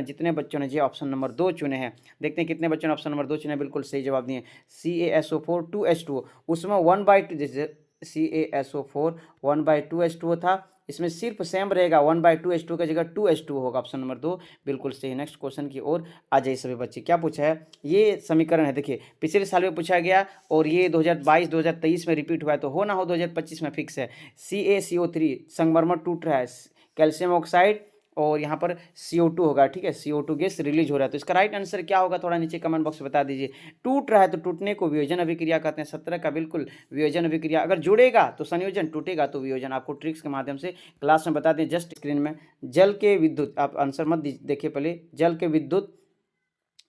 ने जी ऑप्शन नंबर 2 चुने हैं, देखते हैं कितने बच्चों ने ऑप्शन नंबर 2 चुने, बिल्कुल सही जवाब दिए। CaSO4 2H2, उसमें 1/2, जैसे CaSO4 1/2H2 था, इसमें सिर्फ सेम रहेगा, 1/2H2 की जगह 2H2 होगा। ऑप्शन नंबर 2 बिल्कुल सही। नेक्स्ट क्वेश्चन की ओर आ जाइए सभी बच्चे, क्या पूछा है, ये समीकरण है, देखिए पिछले साल में पूछा गया और ये 2022-2023 में रिपीट हुआ है, तो हो ना हो 2025 में फिक्स है। CaCO3 संगमरमर टूट रहा है, कैल्शियम ऑक्साइड और यहाँ पर CO2 होगा, ठीक है, CO2 गैस रिलीज हो रहा है, तो इसका राइट आंसर क्या होगा, थोड़ा नीचे कमेंट बॉक्स में बता दीजिए। टूट रहा है तो टूटने को वियोजन अभिक्रिया कहते हैं। 17 का बिल्कुल वियोजन अभिक्रिया, अगर जुड़ेगा तो संयोजन, टूटेगा तो वियोजन। आपको ट्रिक्स के माध्यम से क्लास में बता दें, जस्ट स्क्रीन में। जल के विद्युत, आप आंसर मत देखिए पहले, जल के विद्युत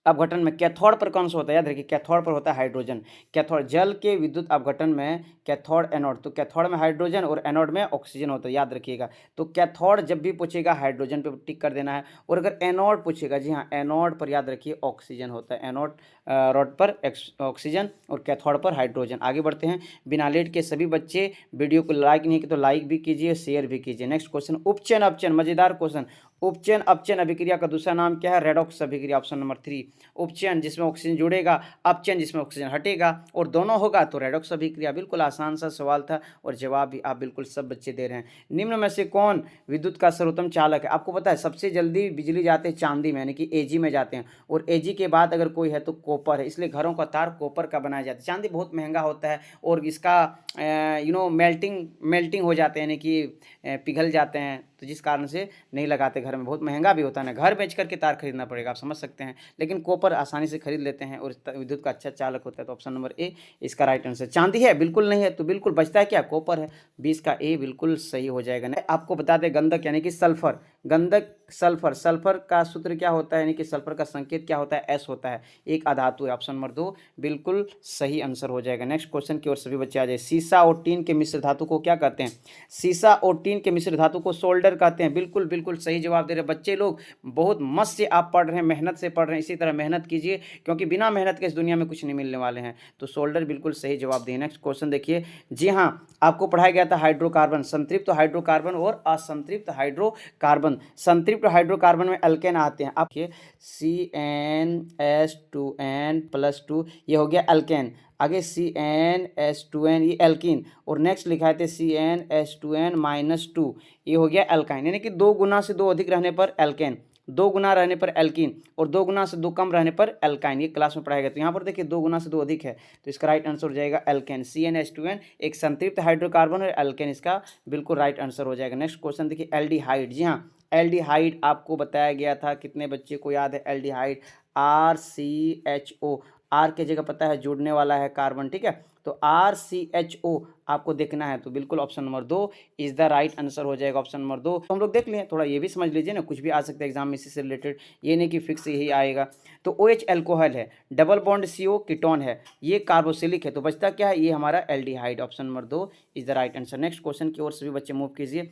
अपघटन में कैथोड पर कौन सा होता है, याद रखिए कैथोड पर होता है हाइड्रोजन। कैथोड, जल के विद्युत अपघटन में कैथोड एनोड, तो कैथोड में हाइड्रोजन और एनोड में ऑक्सीजन होता है, याद रखिएगा। तो कैथोड जब भी पूछेगा हाइड्रोजन पे टिक कर देना है, और अगर एनोड पूछेगा, जी हाँ, एनोड पर याद रखिए ऑक्सीजन होता है, एनोड रॉड पर ऑक्सीजन और कैथोड पर हाइड्रोजन। आगे बढ़ते हैं। बिना लेट के सभी बच्चे वीडियो को लाइक नहीं किए तो लाइक भी कीजिए, शेयर भी कीजिए। नेक्स्ट क्वेश्चन, उपचयन अपचयन, मजेदार क्वेश्चन। उपचयन अपचयन अभिक्रिया का दूसरा नाम क्या है, रेडॉक्स अभिक्रिया। ऑप्शन नंबर 3 उपचयन जिसमें ऑक्सीजन जुड़ेगा, अपचयन जिसमें ऑक्सीजन हटेगा, और दोनों होगा तो रेडॉक्स अभिक्रिया। बिल्कुल आसान सा सवाल था और जवाब भी आप बिल्कुल सब बच्चे दे रहे हैं। निम्न में से कौन विद्युत का सर्वोत्तम चालक है। आपको पता है सबसे जल्दी बिजली जाते हैं चांदी में, यानी कि AG में जाते हैं, और AG के बाद अगर कोई है तो कॉपर है, इसलिए घरों का तार कॉपर का बनाया जाता है। चांदी बहुत महंगा होता है और इसका मेल्टिंग हो जाते हैं, यानी कि पिघल जाते हैं, तो जिस कारण से नहीं लगाते घर में, बहुत महंगा भी होता है ना, घर बेच करके तार खरीदना पड़ेगा, आप समझ सकते हैं। लेकिन कॉपर आसानी से खरीद लेते हैं और विद्युत का अच्छा चालक होता है, तो ऑप्शन नंबर ए इसका राइट आंसर। चांदी है बिल्कुल नहीं है, तो बिल्कुल बचता है क्या, कॉपर है, 20 का ए बिल्कुल सही हो जाएगा। आपको बता दें गंधक यानी कि सल्फर, गंधक सल्फर, सल्फर का सूत्र क्या होता है, यानी कि सल्फर का संकेत क्या होता है, S होता है, एक अधातु है। ऑप्शन नंबर 2 बिल्कुल सही आंसर हो जाएगा। नेक्स्ट क्वेश्चन की ओर सभी बच्चे आ जाए। सीसा और टीन के मिश्र धातु को क्या कहते हैं, सीसा और टीन के मिश्र धातु को सोल्डर कहते हैं। बिल्कुल बिल्कुल सही जवाब दे रहे बच्चे लोग, बहुत मस्त से आप पढ़ रहे हैं, मेहनत से पढ़ रहे हैं, इसी तरह मेहनत कीजिए, क्योंकि बिना मेहनत के इस दुनिया में कुछ नहीं मिलने वाले हैं। तो सोल्डर बिल्कुल सही जवाब दिए। नेक्स्ट क्वेश्चन देखिए, जी हाँ, आपको पढ़ाया गया था हाइड्रोकार्बन, संतृप्त हाइड्रोकार्बन और असंतृप्त हाइड्रोकार्बन। संतृप्त हाइड्रोकार्बन में एल्केन आते हैं, आपके CnH2n+2, ये हो गया एल्केन। आगे CnH2n, ये एल्कीन, और नेक्स्ट लिखा थे CnH2n-2, ये हो गया एल्काइन, यानी कि 2 गुना से 2 अधिक रहने पर एल्केन, 2 गुना रहने पर एल्कीन, और 2 गुना से 2 कम रहने पर एल्काइन। ये क्लास में पढ़ाया गया। तो यहाँ पर देखिए 2 गुना से 2 अधिक है, तो इसका राइट आंसर हो जाएगा एल्केन। CnH2n एक संतृप्त हाइड्रोकार्बन और एल्केन इसका बिल्कुल राइट आंसर हो जाएगा। नेक्स्ट क्वेश्चन देखिए, एल्डिहाइड, जी हाँ, एल्डिहाइड आपको बताया गया था, कितने बच्चे को याद है एल्डिहाइड, RCHO, आर की जगह पता है जुड़ने वाला है कार्बन, ठीक है, तो तो RCHO आपको देखना है, तो बिल्कुल option number 2 is the right answer हो जाएगा, ऑप्शन नंबर 2। तो हम लोग देख लें, थोड़ा ये भी समझ लीजिए ना, कुछ भी आ सकता है एग्जाम में इसी से रिलेटेड, ये नहीं कि फिक्स यही आएगा। तो OH अल्कोहल है, डबल बॉन्ड CO कीटोन है, ये कार्बोसिलिक है, तो बचता क्या है, ये हमारा aldehyde, option number 2 is the right answer. Next question की ओर सभी बच्चे मूव कीजिए।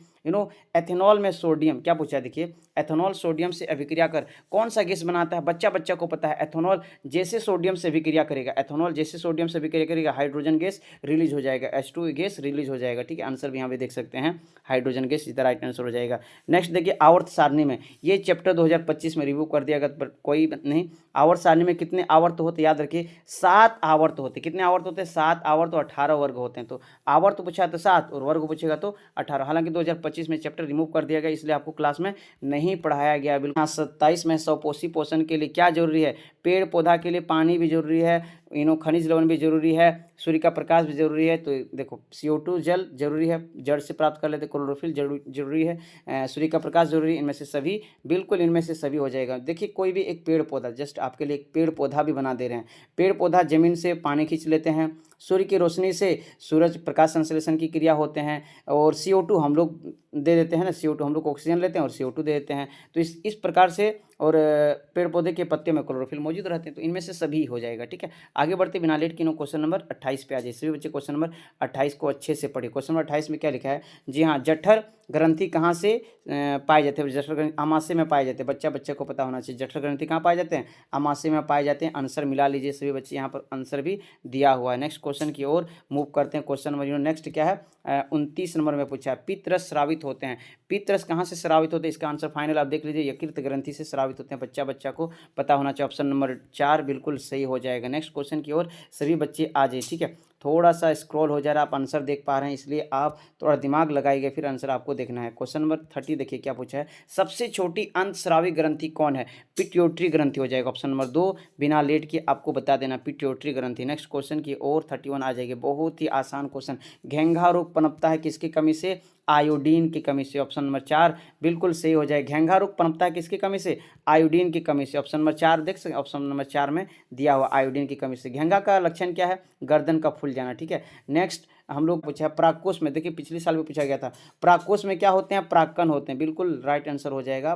एथेनॉल में सोडियम, क्या पूछा है देखिए, एथेनॉल सोडियम से अभिक्रिया कर कौन सा गैस बनाता है, बच्चा को पता है। एथेनॉल जैसे सोडियम से अभिक्रिया करेगा, एथेनॉल जैसे सोडियम से अभिक्रिया करेगा, हाइड्रोजन गैस रिलीज हो जाएगा, H2 गैस रिलीज हो जाएगा, ठीक है। आंसर भी यहाँ पे देख सकते हैं, hydrogen gas is the right answer हो जाएगा। नेक्स्ट देखिए, आवर्त सारणी में, ये चैप्टर 2025 में रिव्यू कर दिया गया, पर कोई नहीं। आवर्त सारणी में कितने आवर्त होते, याद रखिए 7 आवर्त होते। कितने आवर्त होते हैं, 7 आवर्त, तो 18 वर्ग होते हैं। तो आवर्त पूछा तो 7 और वर्ग पूछेगा तो 18। हालांकि 2025 में चैप्टर रिमूव कर दिया गया, इसलिए आपको क्लास में नहीं पढ़ाया गया। बिल्कुल 27 में स्वपोषी पोषण के लिए क्या जरूरी है, पेड़ पौधा के लिए पानी भी जरूरी है, खनिज लवण भी जरूरी है, सूर्य का प्रकाश भी जरूरी है। तो देखो CO2 जल जरूरी है, जड़ से प्राप्त कर लेते, क्लोरोफिल जरूरी है, सूर्य का प्रकाश जरूरी है, इनमें से सभी, बिल्कुल इनमें से सभी हो जाएगा। देखिए कोई भी एक पेड़ पौधा, जस्ट आपके लिए एक पेड़ पौधा भी बना दे रहे हैं। पेड़ पौधा जमीन से पानी खींच लेते हैं, सूर्य की रोशनी से सूरज प्रकाश संश्लेषण की क्रिया होते हैं, और CO2 हम लोग दे देते हैं ना, CO2 हम लोग ऑक्सीजन लेते हैं और CO2 दे देते हैं। तो इस प्रकार से, और पेड़ पौधे के पत्ते में क्लोरोफिल मौजूद रहते हैं, तो इनमें से सभी हो जाएगा, ठीक है। आगे बढ़ते बिना लेट किनो क्वेश्चन नंबर 28 पे आ जाए। सभी बच्चे क्वेश्चन नंबर 28 को अच्छे से पढ़े। क्वेश्चन नंबर 28 में क्या लिखा है, जी हाँ, जठर ग्रंथि कहाँ से पाए जाते हैं, जठर ग्रंथि आमाशय में पाए जाते हैं। बच्चे को पता होना चाहिए, जठर ग्रंथि कहाँ पाए जाते हैं, आमाशय में पाए जाते हैं। आंसर मिला लीजिए सभी बच्चे, यहाँ पर आंसर भी दिया हुआ है। नेक्स्ट क्वेश्चन की ओर मूव करते हैं। क्वेश्चन नंबर नेक्स्ट क्या है, 29 नंबर में पूछा है, पित्तरस स्रावित होते हैं। पित्तरस कहाँ से स्रावित होते हैं, इसका आंसर फाइनल आप देख लीजिए, यकृत ग्रंथि से स्रावित होते हैं। बच्चा को पता होना चाहिए, ऑप्शन नंबर 4 बिल्कुल सही हो जाएगा। नेक्स्ट क्वेश्चन की ओर सभी बच्चे आ जाए, ठीक है। थोड़ा सा स्क्रॉल हो जा रहा है, आप आंसर देख पा रहे हैं, इसलिए आप थोड़ा दिमाग लगाइए, फिर आंसर आपको देखना है। क्वेश्चन नंबर 30 देखिए क्या पूछा है, सबसे छोटी अंतस्रावी ग्रंथि कौन है, पिट्यूटरी ग्रंथि हो जाएगा, ऑप्शन नंबर 2 बिना लेट के आपको बता देना, पिट्यूटरी ग्रंथि। नेक्स्ट क्वेश्चन की ओर 31 आ जाएगी, बहुत ही आसान क्वेश्चन। घेंघा रोग पनपता है किसकी कमी से, आयोडीन की कमी से, ऑप्शन नंबर 4 बिल्कुल सही हो जाए। घेंघा रोग पनपता है किसकी कमी से, आयोडीन की कमी से, ऑप्शन नंबर 4 देख सकते, ऑप्शन नंबर 4 में दिया हुआ आयोडीन की कमी से। घेंघा का लक्षण क्या है, गर्दन का फूल जाना, ठीक है। नेक्स्ट हम लोग पूछा है प्राकोष में, देखिए पिछले साल भी पूछा गया था, प्राकोष में क्या होते हैं, प्राक्कन होते हैं, बिल्कुल राइट आंसर हो जाएगा।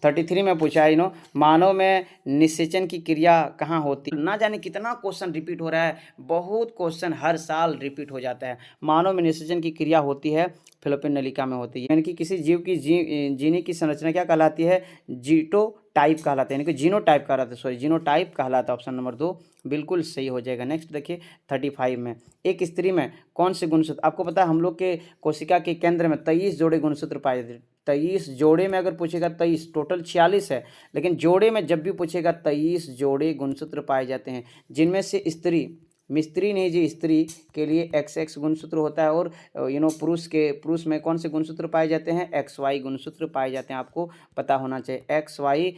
33 में पूछा है, मानव में निषेचन की क्रिया कहाँ होती है। ना जाने कितना क्वेश्चन रिपीट हो रहा है, बहुत क्वेश्चन हर साल रिपीट हो जाता है। मानव में निषेचन की क्रिया होती है फिलिपिन नलिका में होती है, यानी कि किसी जीव की जीने की संरचना क्या कहलाती है, जीटो टाइप कहलाता है, यानी कि जीनोटाइप कहलाता है, सॉरी जीनोटाइप कहलाता है, ऑप्शन नंबर 2 बिल्कुल सही हो जाएगा। नेक्स्ट देखिए 35 में, एक स्त्री में कौन से गुणसूत्र, आपको पता है हम लोग के कोशिका के केंद्र में 23 जोड़े गुणसूत्र पाए जाते हैं। 23 जोड़े में अगर पूछेगा 23, टोटल 46 है, लेकिन जोड़े में जब भी पूछेगा 23 जोड़े गुणसूत्र पाए जाते हैं, जिनमें से स्त्री, मिस्त्री नहीं जी, स्त्री के लिए XX गुणसूत्र होता है, और पुरुष में कौन से गुणसूत्र पाए जाते हैं, XY गुणसूत्र पाए जाते हैं। आपको पता होना चाहिए, XY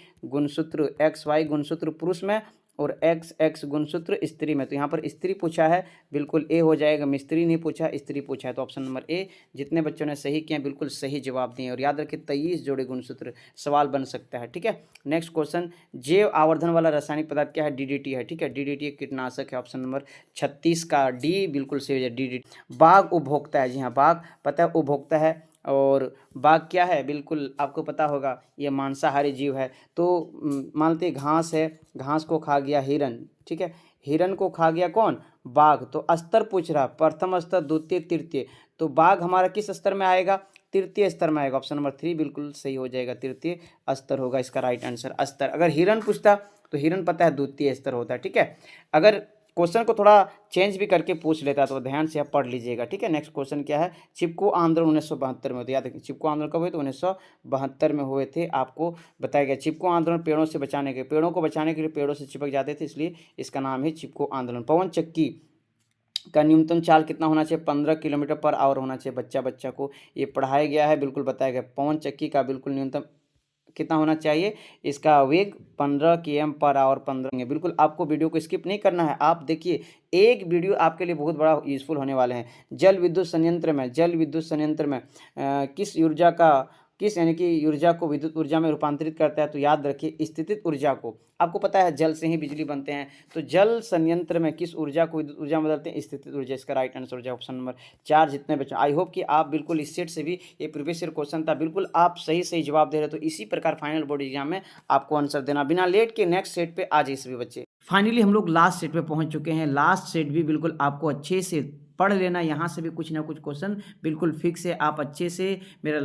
गुणसूत्र पुरुष में और XX गुणसूत्र स्त्री में। तो यहाँ पर स्त्री पूछा है, बिल्कुल ए हो जाएगा, मिस्त्री नहीं पूछा, स्त्री पूछा है, तो ऑप्शन नंबर ए। जितने बच्चों ने सही किया बिल्कुल सही जवाब दिए, और याद रखिए 23 जोड़े गुणसूत्र सवाल बन सकता है, ठीक है। नेक्स्ट क्वेश्चन, जैव आवर्धन वाला रासायनिक पदार्थ क्या है, DDT है, ठीक है। DDT कीटनाशक है, ऑप्शन नंबर 36 का डी बिल्कुल सही हो जाए, DDT। बाघ उपभोक्ता है, जी हाँ, बाघ पता है उपभोक्ता है, और बाघ क्या है, बिल्कुल आपको पता होगा, ये मांसाहारी जीव है। तो मानते घास है, घास को खा गया हिरन, ठीक है, हिरन को खा गया कौन, बाघ। तो स्तर पूछ रहा, प्रथम स्तर, द्वितीय, तृतीय, तो बाघ हमारा किस स्तर में आएगा, तृतीय स्तर में आएगा, ऑप्शन नंबर 3 बिल्कुल सही हो जाएगा, तृतीय स्तर होगा इसका राइट आंसर, स्तर। अगर हिरन पूछता तो हिरन पता है द्वितीय स्तर होता है, ठीक है। अगर क्वेश्चन को थोड़ा चेंज भी करके पूछ लेता तो ध्यान से आप पढ़ लीजिएगा, ठीक है। नेक्स्ट क्वेश्चन क्या है, चिपको आंदोलन 1972 में हुए थे, याद रखिए चिपको आंदोलन कब हुए थे, 1972 में हुए थे, आपको बताया गया। चिपको आंदोलन पेड़ों से बचाने के, पेड़ों को बचाने के लिए पेड़ों से चिपक जाते थे, इसलिए इसका नाम है चिपको आंदोलन। पवन चक्की का न्यूनतम चाल कितना होना चाहिए, 15 किलोमीटर पर आवर होना चाहिए। बच्चा को ये पढ़ाया गया है, बिल्कुल बताया गया। पवन चक्की का बिल्कुल न्यूनतम कितना होना चाहिए, इसका वेग 15 km पर आवर 15। बिल्कुल आपको वीडियो को स्किप नहीं करना है, आप देखिए, एक वीडियो आपके लिए बहुत बड़ा यूजफुल होने वाले हैं। जल विद्युत संयंत्र में किस ऊर्जा का किस यानी कि ऊर्जा को विद्युत ऊर्जा में रूपांतरित करता है? तो याद रखिए स्थितिज ऊर्जा को। आपको पता है जल से ही बिजली बनते हैं, तो जल संयंत्र में किस ऊर्जा को विद्युत ऊर्जा में बदलते हैं? स्थितिज ऊर्जा। इसका राइट आंसर हो जाए ऑप्शन नंबर 4। जितने बच्चों, आई होप कि आप बिल्कुल इस सेट से भी, ये प्रीवियस ईयर क्वेश्चन था, बिल्कुल आप सही जवाब दे रहे हो। तो इसी प्रकार फाइनल बोर्ड एग्जाम में आपको आंसर देना। बिना लेट के नेक्स्ट सेट पे आ जाइए सभी बच्चे। फाइनली हम लोग लास्ट सेट पे पहुंच चुके हैं। लास्ट सेट भी बिल्कुल आपको अच्छे से पढ़ लेना, यहाँ से भी कुछ ना कुछ क्वेश्चन बिल्कुल फिक्स है। आप अच्छे से, मेरा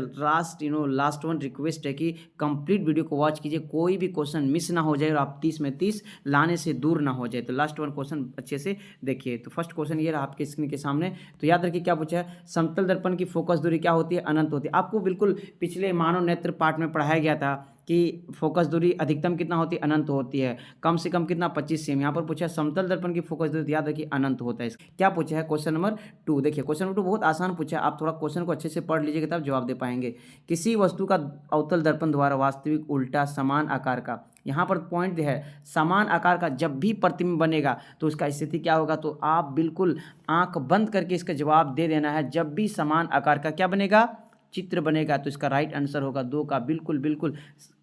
लास्ट वन रिक्वेस्ट है कि कंप्लीट वीडियो को वॉच कीजिए, कोई भी क्वेश्चन मिस ना हो जाए और आप 30 में 30 लाने से दूर ना हो जाए। तो लास्ट वन क्वेश्चन अच्छे से देखिए। तो फर्स्ट क्वेश्चन ये रहा आपके स्क्रीन के सामने। तो याद रखिए क्या पूछा है, समतल दर्पण की फोकस दूरी क्या होती है? अनंत होती है। आपको बिल्कुल पिछले मानव नेत्र पाठ में पढ़ाया गया था कि फोकस दूरी अधिकतम कितना होती है? अनंत होती है। कम से कम कितना? 25 सेमी। यहाँ पर पूछा है समतल दर्पण की फोकस दूरी, याद रखिए अनंत होता है। क्या पूछा है? Question number 2। देखिए क्वेश्चन नंबर 2 बहुत आसान पूछा है, आप थोड़ा क्वेश्चन को अच्छे से पढ़ लीजिएगा तब जवाब दे पाएंगे। किसी वस्तु का अवतल दर्पण द्वारा वास्तविक उल्टा समान आकार का, यहाँ पर पॉइंट है समान आकार का जब भी प्रतिबिंब बनेगा तो उसका स्थिति क्या होगा? तो आप बिल्कुल आंख बंद करके इसका जवाब दे देना है। जब भी समान आकार का क्या बनेगा? चित्र बनेगा। तो इसका राइट आंसर होगा 2 का बिल्कुल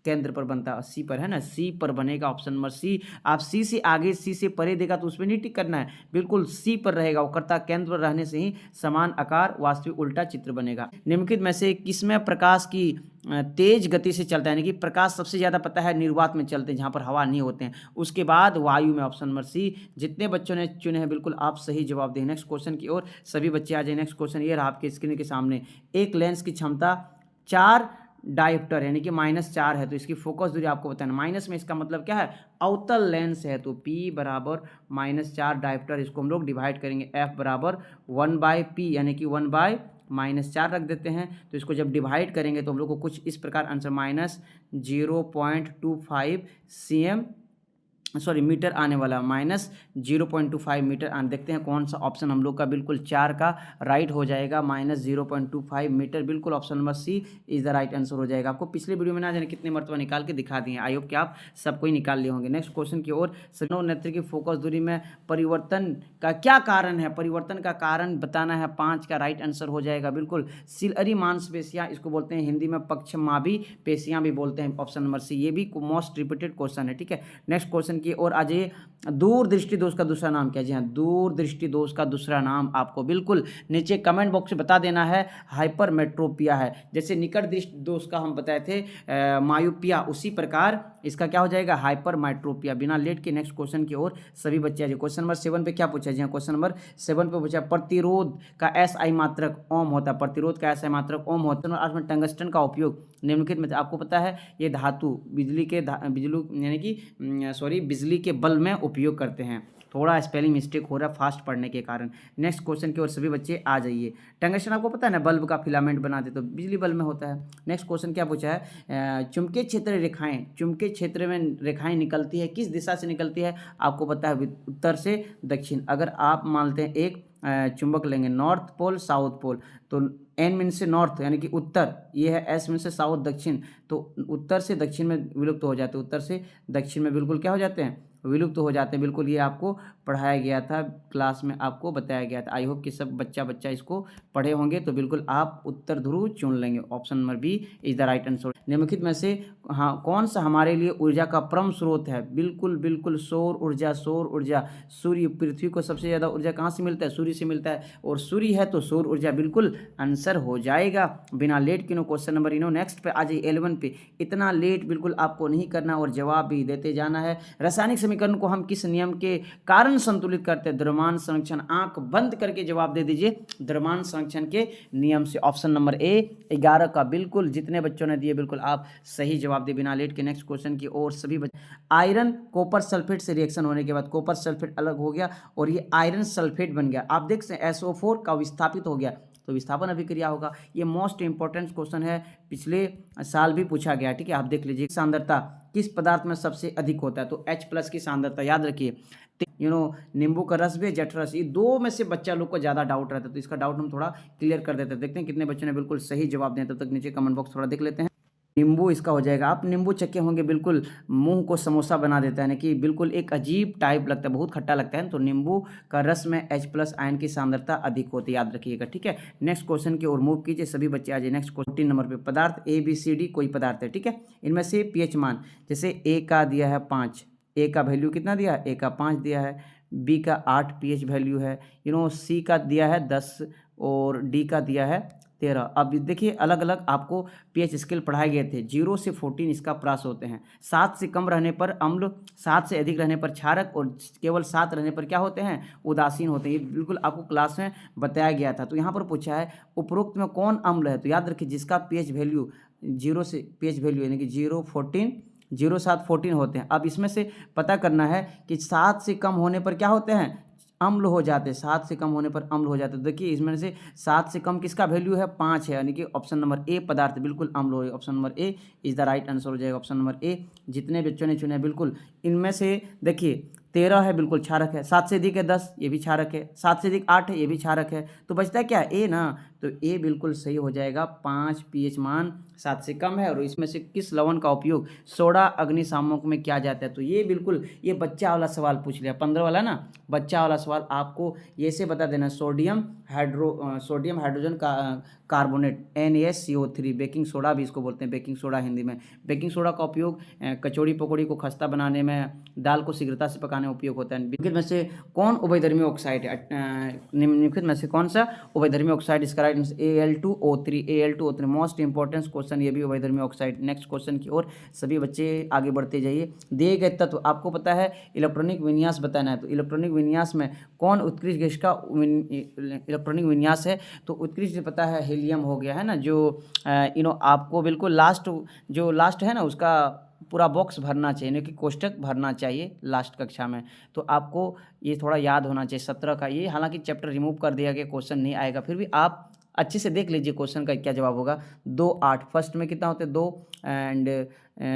केंद्र पर बनता है, सी पर है ना, सी पर बनेगा ऑप्शन नंबर सी। आप सी से आगे, सी से परे देगा तो उसमें नहीं टिक करना है, बिल्कुल सी पर रहेगा। वो कर्ता केंद्र पर रहने से ही समान आकार वास्तविक उल्टा चित्र बनेगा। निम्नलिखित में से किसमें प्रकाश की तेज गति से चलता है? यानी कि प्रकाश सबसे ज्यादा पता है निर्वात में चलते हैं, जहां पर हवा नहीं होते हैं। उसके बाद वायु में, ऑप्शन नंबर सी। जितने बच्चों ने चुने हैं बिल्कुल आप सही जवाब दें। नेक्स्ट क्वेश्चन की ओर सभी बच्चे आ जाए। नेक्स्ट क्वेश्चन ये रहा आपके स्क्रीन के सामने। एक लेंस की क्षमता 4 डायोप्टर यानी कि -4 है, तो इसकी फोकस दूरी आपको बताना। माइनस में इसका मतलब क्या है? अवतल लेंस है, तो P बराबर -4 डायोप्टर। इसको हम लोग डिवाइड करेंगे, F बराबर 1/P यानी कि 1/-4 रख देते हैं। तो इसको जब डिवाइड करेंगे तो हम लोग को कुछ इस प्रकार आंसर -0.25 cm मीटर आने वाला, -0.25 मीटर आने। देखते हैं कौन सा ऑप्शन हम लोग का बिल्कुल 4 का राइट हो जाएगा। -0.25 मीटर, बिल्कुल option number C is the right answer हो जाएगा। आपको पिछले वीडियो में ना जाने कितने मरतबा निकाल के दिखा दिए, आई होप कि आप सबको ही निकाल लिए होंगे। नेक्स्ट क्वेश्चन की ओर। सनो नेत्र की फोकस दूरी में परिवर्तन का क्या कारण है? परिवर्तन का कारण बताना है। 5 का राइट आंसर हो जाएगा बिल्कुल सिलहरी मांसपेशियां, इसको बोलते हैं हिंदी में पक्षमाभी पेशियां भी बोलते हैं, ऑप्शन नंबर सी। ये भी मोस्ट रिपीटेड क्वेश्चन है, ठीक है। नेक्स्ट क्वेश्चन की ओर आ जाइए। दूरदृष्टि दोष का दूसरा नाम क्या है? जी हाँ, दूरदृष्टि दोष का दूसरा नाम आपको बिल्कुल नीचे कमेंट बॉक्स में बता देना है। हाइपरमेट्रोपिया है। जैसे निकट दृष्टि दोष का हम बताए थे मायोपिया, उसी प्रकार इसका क्या हो जाएगा? हाइपरमेट्रोपिया। बिना लेट के नेक्स्ट क्वेश्चन की ओर सभी बच्चे आ जाए। क्वेश्चन नंबर 7 पे क्या पूछा? जी हाँ, क्वेश्चन नंबर 7 पे पूछा प्रतिरोध का SI मात्रक ओम होता है। प्रतिरोध का SI मात्रक ओम होता है। आज में टंगस्टन का उपयोग निम्नलिखित में, आपको पता है ये धातु बिजली यानी कि बिजली के बल्ब में उपयोग करते हैं। थोड़ा स्पेलिंग मिस्टेक हो रहा है फास्ट पढ़ने के कारण। नेक्स्ट क्वेश्चन की ओर सभी बच्चे आ जाइए। टंगस्टन आपको पता है ना, बल्ब का फिलामेंट बनाते तो बिजली बल्ब में होता है। नेक्स्ट क्वेश्चन क्या पूछा है? चुंबकीय क्षेत्र रेखाएं, चुंबकीय क्षेत्र में रेखाएं निकलती है, किस दिशा से निकलती है? आपको पता है उत्तर से दक्षिण। अगर आप मानते हैं एक चुंबक लेंगे, नॉर्थ पोल साउथ पोल, तो N मीन से नॉर्थ यानी कि उत्तर, ये है S मीन से साउथ दक्षिण, तो उत्तर से दक्षिण में विलुप्त हो जाते हैं। उत्तर से दक्षिण में बिल्कुल क्या हो जाते हैं? विलुप्त हो जाते हैं। बिल्कुल ये आपको पढ़ाया गया था, क्लास में आपको बताया गया था। आई होप कि सब बच्चा इसको पढ़े होंगे। तो बिल्कुल आप उत्तर ध्रुव चुन लेंगे, option number B is the right answer. निम्नलिखित में से हाँ कौन सा हमारे लिए ऊर्जा का परम स्रोत है? बिल्कुल सौर ऊर्जा। सूर्य, पृथ्वी को सबसे ज़्यादा ऊर्जा कहाँ से मिलता है? सूर्य से मिलता है, और सूर्य है तो सौर ऊर्जा बिल्कुल आंसर हो जाएगा। बिना लेट के क्वेश्चन नंबर नेक्स्ट पे आ जाइए 11 पे। इतना लेट बिल्कुल आपको नहीं करना और जवाब भी देते जाना है। रासायनिक समीकरण को हम किस नियम के कारण संतुलित करते हैं? द्रव्यमान संरक्षण। आंख बंद करके जवाब दे दीजिए, द्रव्यमान संरक्षण के नियम से। ऑप्शन नंबर ए 11 का बिल्कुल जितने बच्चों ने दिए बिल्कुल आप सही जवाब दे। बिना लेट के नेक्स्ट क्वेश्चन की ओर सभी बच्चे। आयरन कॉपर सल्फेट से रिएक्शन होने के बाद कॉपर सल्फेट अलग हो गया और ये आयरन सल्फेट बन गया। आप देख सकते हैं SO4 का विस्थापित हो गया, तो विस्थापन अभिक्रिया होगा। ये मोस्ट इंपॉर्टेंट क्वेश्चन है, पिछले साल भी पूछा गया, ठीक है। आप देख लीजिए, सांद्रता किस पदार्थ में सबसे अधिक होता है? तो H+ की सांद्रता, याद रखिए। नींबू का रस भी, जठरस, ये 2 में से बच्चा लोग को ज़्यादा डाउट रहता है, तो इसका डाउट हम थोड़ा क्लियर कर देते हैं। देखते हैं कितने बच्चों ने बिल्कुल सही जवाब दिया। तब तक नीचे कमेंट बॉक्स थोड़ा देख लेते हैं। नींबू इसका हो जाएगा। आप नींबू चखे होंगे, बिल्कुल मुंह को समोसा बना देता है, यानी कि बिल्कुल एक अजीब टाइप लगता है, बहुत खट्टा लगता है। तो नींबू का रस में H+ आयन की सांद्रता अधिक होती है, याद रखिएगा, ठीक है। नेक्स्ट क्वेश्चन की ओर मूव कीजिए सभी बच्चे। आ जाइए नेक्स्ट 14 नंबर पे। पदार्थ ABCD कोई पदार्थ है, ठीक है। इनमें से pH मान, जैसे A का दिया है 5, A का वैल्यू कितना दिया है, A का 5 दिया है, B का 8 pH वैल्यू है, C का दिया है 10 और D का दिया है 13। अब देखिए अलग अलग आपको pH स्केल पढ़ाए गए थे। 0 से 14 इसका प्रास होते हैं। 7 से कम रहने पर अम्ल, 7 से अधिक रहने पर क्षारक और केवल 7 रहने पर क्या होते हैं, उदासीन होते हैं। ये बिल्कुल आपको क्लास में बताया गया था। तो यहाँ पर पूछा है उपरोक्त में कौन अम्ल है, तो याद रखिए जिसका pH वैल्यू 0 से pH वैल्यू यानी कि 0 14 0 7 14 होते हैं। अब इसमें से पता करना है कि 7 से कम होने पर क्या होते हैं, अम्ल हो जाते हैं। 7 से कम होने पर अम्ल हो जाते हैं। देखिए इसमें से 7 से कम किसका वैल्यू है, 5 है, यानी कि ऑप्शन नंबर ए पदार्थ बिल्कुल अम्ल हो। Option number A is the right answer हो जाएगा। ऑप्शन नंबर ए जितने बच्चों ने चुने बिल्कुल इनमें से देखिए 13 है, बिल्कुल क्षारक है। 7 से अधिक है 10, ये भी क्षारक है। 7 से अधिक 8 है, ये भी क्षारक है। तो बचता है क्या, ए ना, तो ए बिल्कुल सही हो जाएगा। 5 pH मान 7 से कम है। और इसमें से किस लवण का उपयोग सोडा अग्निशामक में किया जाता है, तो ये बिल्कुल ये बच्चा वाला सवाल पूछ लिया, 15 वाला ना, बच्चा वाला सवाल आपको ये से बता देना। सोडियम हाइड्रोजन का कार्बोनेट NaCO3, बेकिंग सोडा भी इसको बोलते हैं, बेकिंग सोडा हिंदी में। बेकिंग सोडा का उपयोग कचौड़ी पकौड़ी को खस्ता बनाने में, दाल को शीघ्रता से पकाने में उपयोग होता है। निम्नलिखित में से कौन उभयधर्मी ऑक्साइड है, निम्नलिखित में से कौन सा उभयधर्मी ऑक्साइड, इसका right answer Al2O3 most important question, ये भी उभयधर्मी ऑक्साइड। नेक्स्ट क्वेश्चन की ओर सभी बच्चे आगे बढ़ते जाइए। दिए गए तत्व आपको पता है, इलेक्ट्रॉनिक विन्यास बताना है। तो इलेक्ट्रॉनिक विन्यास में कौन उत्कृष्ट गैस का इलेक्ट्रॉनिक विन्यास है, तो उत्कृष्ट पता है हीलियम हो गया है ना, जो आपको बिल्कुल लास्ट है ना, उसका पूरा बॉक्स भरना चाहिए, यानी कि कोष्टक भरना चाहिए लास्ट कक्षा में। तो आपको ये थोड़ा याद होना चाहिए 17 का। ये हालांकि चैप्टर रिमूव कर दिया गया, क्वेश्चन नहीं आएगा, फिर भी आप अच्छे से देख लीजिए क्वेश्चन का क्या जवाब होगा। 2 8 फर्स्ट में कितना होते हैं 2 एंड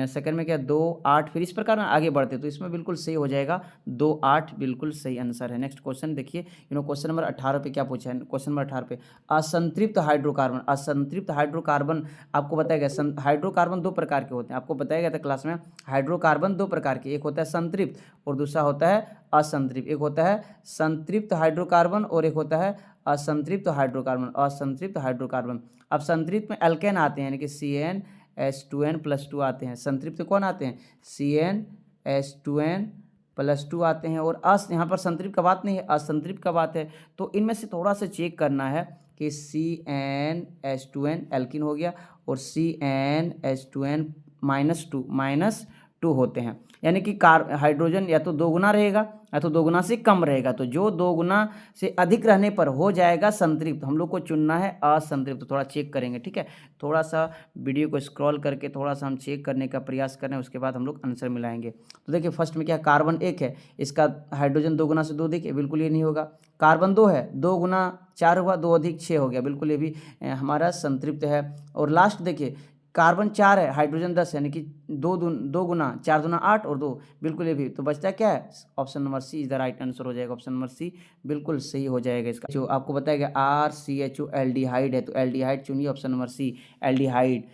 सेकंड में क्या 2 8, फिर इस प्रकार आगे बढ़ते, तो इसमें बिल्कुल सही हो जाएगा 2 8 बिल्कुल सही आंसर है। नेक्स्ट क्वेश्चन देखिए, क्वेश्चन नंबर 18 पे क्या पूछा है। क्वेश्चन नंबर 18 पे असंतृप्त हाइड्रोकार्बन आपको बताया गया। हाइड्रोकार्बन 2 प्रकार के होते हैं, आपको बताया गया था क्लास में। हाइड्रोकार्बन 2 प्रकार के, एक होता है संतृप्त और दूसरा होता है असंतृप्त। एक होता है संतृप्त हाइड्रोकार्बन और एक होता है असंतृप्त हाइड्रोकार्बन। अब संतृप्त में एल्केन आते हैं, यानी कि CnH2n+2 आते हैं। संतृप्त कौन आते हैं, CnH2n+2 आते हैं। और यहाँ पर संतृप्त का बात नहीं है, असंतृप्त का बात है। तो इनमें से थोड़ा सा चेक करना है कि CnH2n एल्किन हो गया और CnH2n-2 होते हैं, यानी कि हाइड्रोजन या तो 2 गुना रहेगा या तो 2 गुना से कम रहेगा। तो जो 2 गुना से अधिक रहने पर हो जाएगा संतृप्त, हम लोग को चुनना है असंतृप्त। तो थोड़ा चेक करेंगे, ठीक है। थोड़ा सा वीडियो को स्क्रॉल करके थोड़ा सा हम चेक करने का प्रयास करें, उसके बाद हम लोग आंसर मिलाएंगे। तो देखिए फर्स्ट में क्या, कार्बन 1 है, इसका हाइड्रोजन 2 गुना से 2 देखिए, बिल्कुल ये नहीं होगा। कार्बन 2 है, 2 गुना 4 हुआ, 2 अधिक 6 हो गया, बिल्कुल ये भी हमारा संतृप्त है। और लास्ट देखिए कार्बन 4 है, हाइड्रोजन 10, यानी कि 2 गुना 4 दूना 8 और 2, बिल्कुल ये भी। तो बचता क्या है, option number C is the right answer हो जाएगा। ऑप्शन नंबर सी बिल्कुल सही हो जाएगा। इसका जो आपको बताया RCHO एल्डिहाइड है, तो एल्डिहाइड चुनिए, option number C aldehyde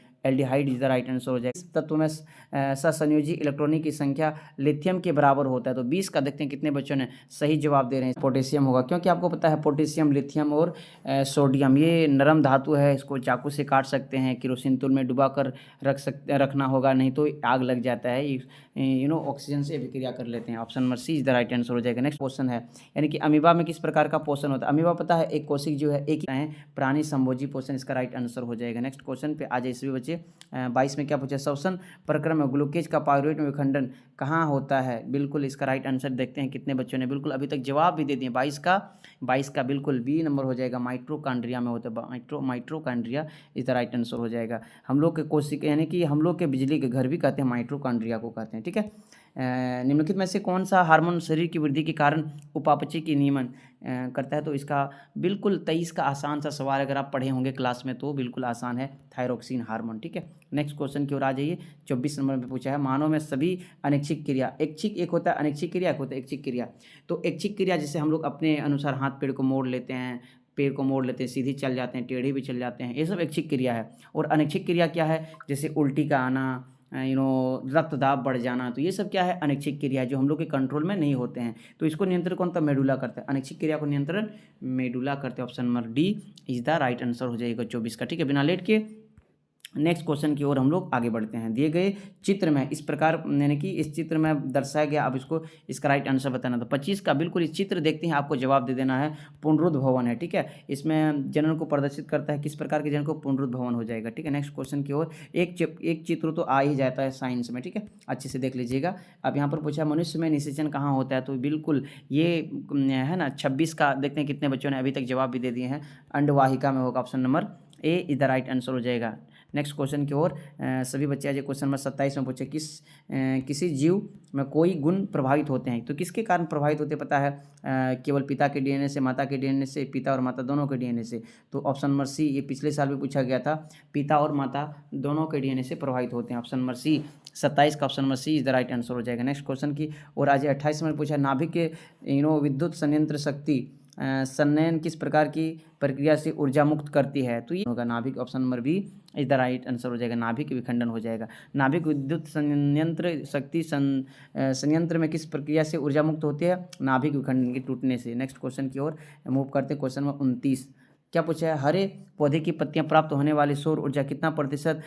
is the right answer हो जाएगा। इस तत्व में सहसंयोजी इलेक्ट्रॉनिक की संख्या लिथियम के बराबर होता है। तो 20 का देखते हैं कितने बच्चों ने सही जवाब दे रहे हैं। पोटेशियम होगा, क्योंकि आपको पता है पोटेशियम, लिथियम और सोडियम ये नरम धातु है, इसको चाकू से काट सकते हैं, केरोसिन तेल में डुबा कर रखना होगा, नहीं तो आग लग जाता है। ऑक्सीजन से अभिक्रिया कर लेते हैं। Option number C is the right answer हो जाएगा। नेक्स्ट क्वेश्चन है, यानी कि अमीबा में किस प्रकार का पोषण होता है। अमीबा पता है एक कोशिक जो है, एक ही है प्राणी संभोजी पोषण, इसका राइट आंसर हो जाएगा। नेक्स्ट क्वेश्चन पे आ जाए सभी बच्चे। 22 में क्या पूछा, श्वसन प्रक्रम में ग्लूकोज का पाइरूवेट में विखंडन कहाँ होता है। बिल्कुल इसका राइट आंसर देखते हैं कितने बच्चों ने बिल्कुल अभी तक जवाब भी दे दिए। 22 का बिल्कुल बी नंबर हो जाएगा, माइट्रोकांड्रिया में होता है। Mitochondria is the right answer हो जाएगा। हम लोग के कोशिका यानी कि हम लोग के बिजली के घर भी कहते हैं, माइट्रोकांड्रिया को कहते हैं, ठीक है। निम्नलिखित में से कौन सा हार्मोन शरीर की वृद्धि के कारण उपापचय की नियमन करता है। तो इसका बिल्कुल 23 का आसान सा सवाल, अगर आप पढ़े होंगे क्लास में तो बिल्कुल आसान है, थायरोक्सिन हार्मोन, ठीक है। नेक्स्ट क्वेश्चन की ओर आ जाइए। 24 नंबर में पूछा है, मानव में सभी अनैच्छिक क्रिया, एक होता है अनैच्छिक क्रिया, एक होता है ऐच्छिक क्रिया। तो ऐच्छिक क्रिया जैसे हम लोग अपने अनुसार हाथ पैर को मोड़ लेते हैं, पैर को मोड़ लेते हैं, सीधी चल जाते हैं, टेढ़े भी चल जाते हैं, ये सब ऐच्छिक क्रिया है। और अनैच्छिक क्रिया क्या है, जैसे उल्टी का आना, रक्त दाब बढ़ जाना, तो ये सब क्या है, अनैच्छिक क्रिया है जो हम लोग के कंट्रोल में नहीं होते हैं। तो इसको नियंत्रण कौन, तो मेडुला करता है। अनैच्छिक क्रिया को नियंत्रण मेडुला करते हैं। Option number D is the right answer हो जाएगा 24 का। ठीक है, बिना लेट के नेक्स्ट क्वेश्चन की ओर हम लोग आगे बढ़ते हैं। दिए गए चित्र में इस प्रकार, यानी कि इस चित्र में दर्शाया गया, अब इसको इसका राइट आंसर बताना। तो 25 का बिल्कुल इस चित्र देखते हैं, आपको जवाब दे देना है। पुनरुद्ध भवन है, ठीक है, इसमें जनन को प्रदर्शित करता है, किस प्रकार के जनन को, पुनरुद्ध भवन हो जाएगा। ठीक है, नेक्स्ट क्वेश्चन की ओर। एक चित्र तो आ ही जाता है साइंस में, ठीक है, अच्छे से देख लीजिएगा। अब यहाँ पर पूछा मनुष्य में निषेचन कहाँ होता है, तो बिल्कुल ये है ना 26 का। देखते हैं कितने बच्चों ने अभी तक जवाब भी दे दिए हैं। अंडवाहिका में होगा, option number A is the right answer हो जाएगा। नेक्स्ट क्वेश्चन की ओर सभी बच्चे आज क्वेश्चन नंबर 27 में पूछे, किसी जीव में कोई गुण प्रभावित होते हैं, तो किसके कारण प्रभावित होते हैं पता है, केवल पिता के डीएनए से, माता के डीएनए से, पिता और माता दोनों के डीएनए से। तो ऑप्शन नंबर सी, ये पिछले साल भी पूछा गया था, पिता और माता दोनों के डीएनए से प्रभावित होते हैं। ऑप्शन नंबर सी 27 का option number C is the right answer हो जाएगा। नेक्स्ट क्वेश्चन की और आज 28 में पूछा, नाभिक के विद्युत संयंत्र शक्ति संनयन किस प्रकार की प्रक्रिया से ऊर्जा मुक्त करती है, तो ये होगा नाभिक, option number B is the right answer हो जाएगा। नाभिक विखंडन हो जाएगा। नाभिक विद्युत संयंत्र शक्ति संयंत्र में किस प्रक्रिया से ऊर्जा मुक्त होती है, नाभिक विखंडन के टूटने से। नेक्स्ट क्वेश्चन की ओर मूव करते हैं। क्वेश्चन नंबर 29 क्या पूछा है, हरे पौधे की पत्तियां प्राप्त होने वाली सौर ऊर्जा कितना प्रतिशत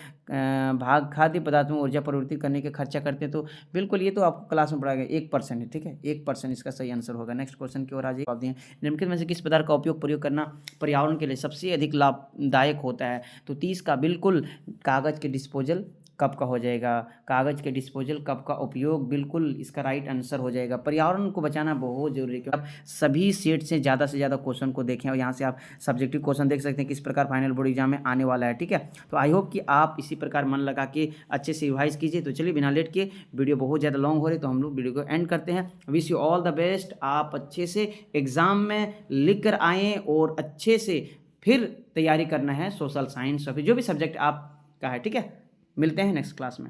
भाग खाद्य पदार्थ में ऊर्जा परिवर्तित करने के खर्चा करते हैं, तो बिल्कुल ये तो आपको क्लास में पढ़ाया गया 1% है। ठीक है, 1% इसका सही आंसर होगा। नेक्स्ट क्वेश्चन की ओर आ जाइए। दिए निम्नलिखित में से किस पदार्थ का प्रयोग करना पर्यावरण के लिए सबसे अधिक लाभदायक होता है, तो 30 का बिल्कुल कागज के डिस्पोजल कप का हो जाएगा। कागज के डिस्पोजल कप का उपयोग बिल्कुल इसका राइट आंसर हो जाएगा। पर्यावरण को बचाना बहुत जरूरी है। आप सभी सेट से ज़्यादा क्वेश्चन को देखें और यहाँ से आप सब्जेक्टिव क्वेश्चन देख सकते हैं किस प्रकार फाइनल बोर्ड एग्जाम में आने वाला है। ठीक है, तो आई होप कि आप इसी प्रकार मन लगा के अच्छे से रिवाइज कीजिए। तो चलिए बिना लेट के, वीडियो बहुत ज़्यादा लॉन्ग हो रही है तो हम लोग वीडियो को एंड करते हैं। Wish you all the best. आप अच्छे से एग्ज़ाम में लिख कर आएँ और अच्छे से फिर तैयारी करना है सोशल साइंस और फिर जो भी सब्जेक्ट आपका है। ठीक है, मिलते हैं नेक्स्ट क्लास में।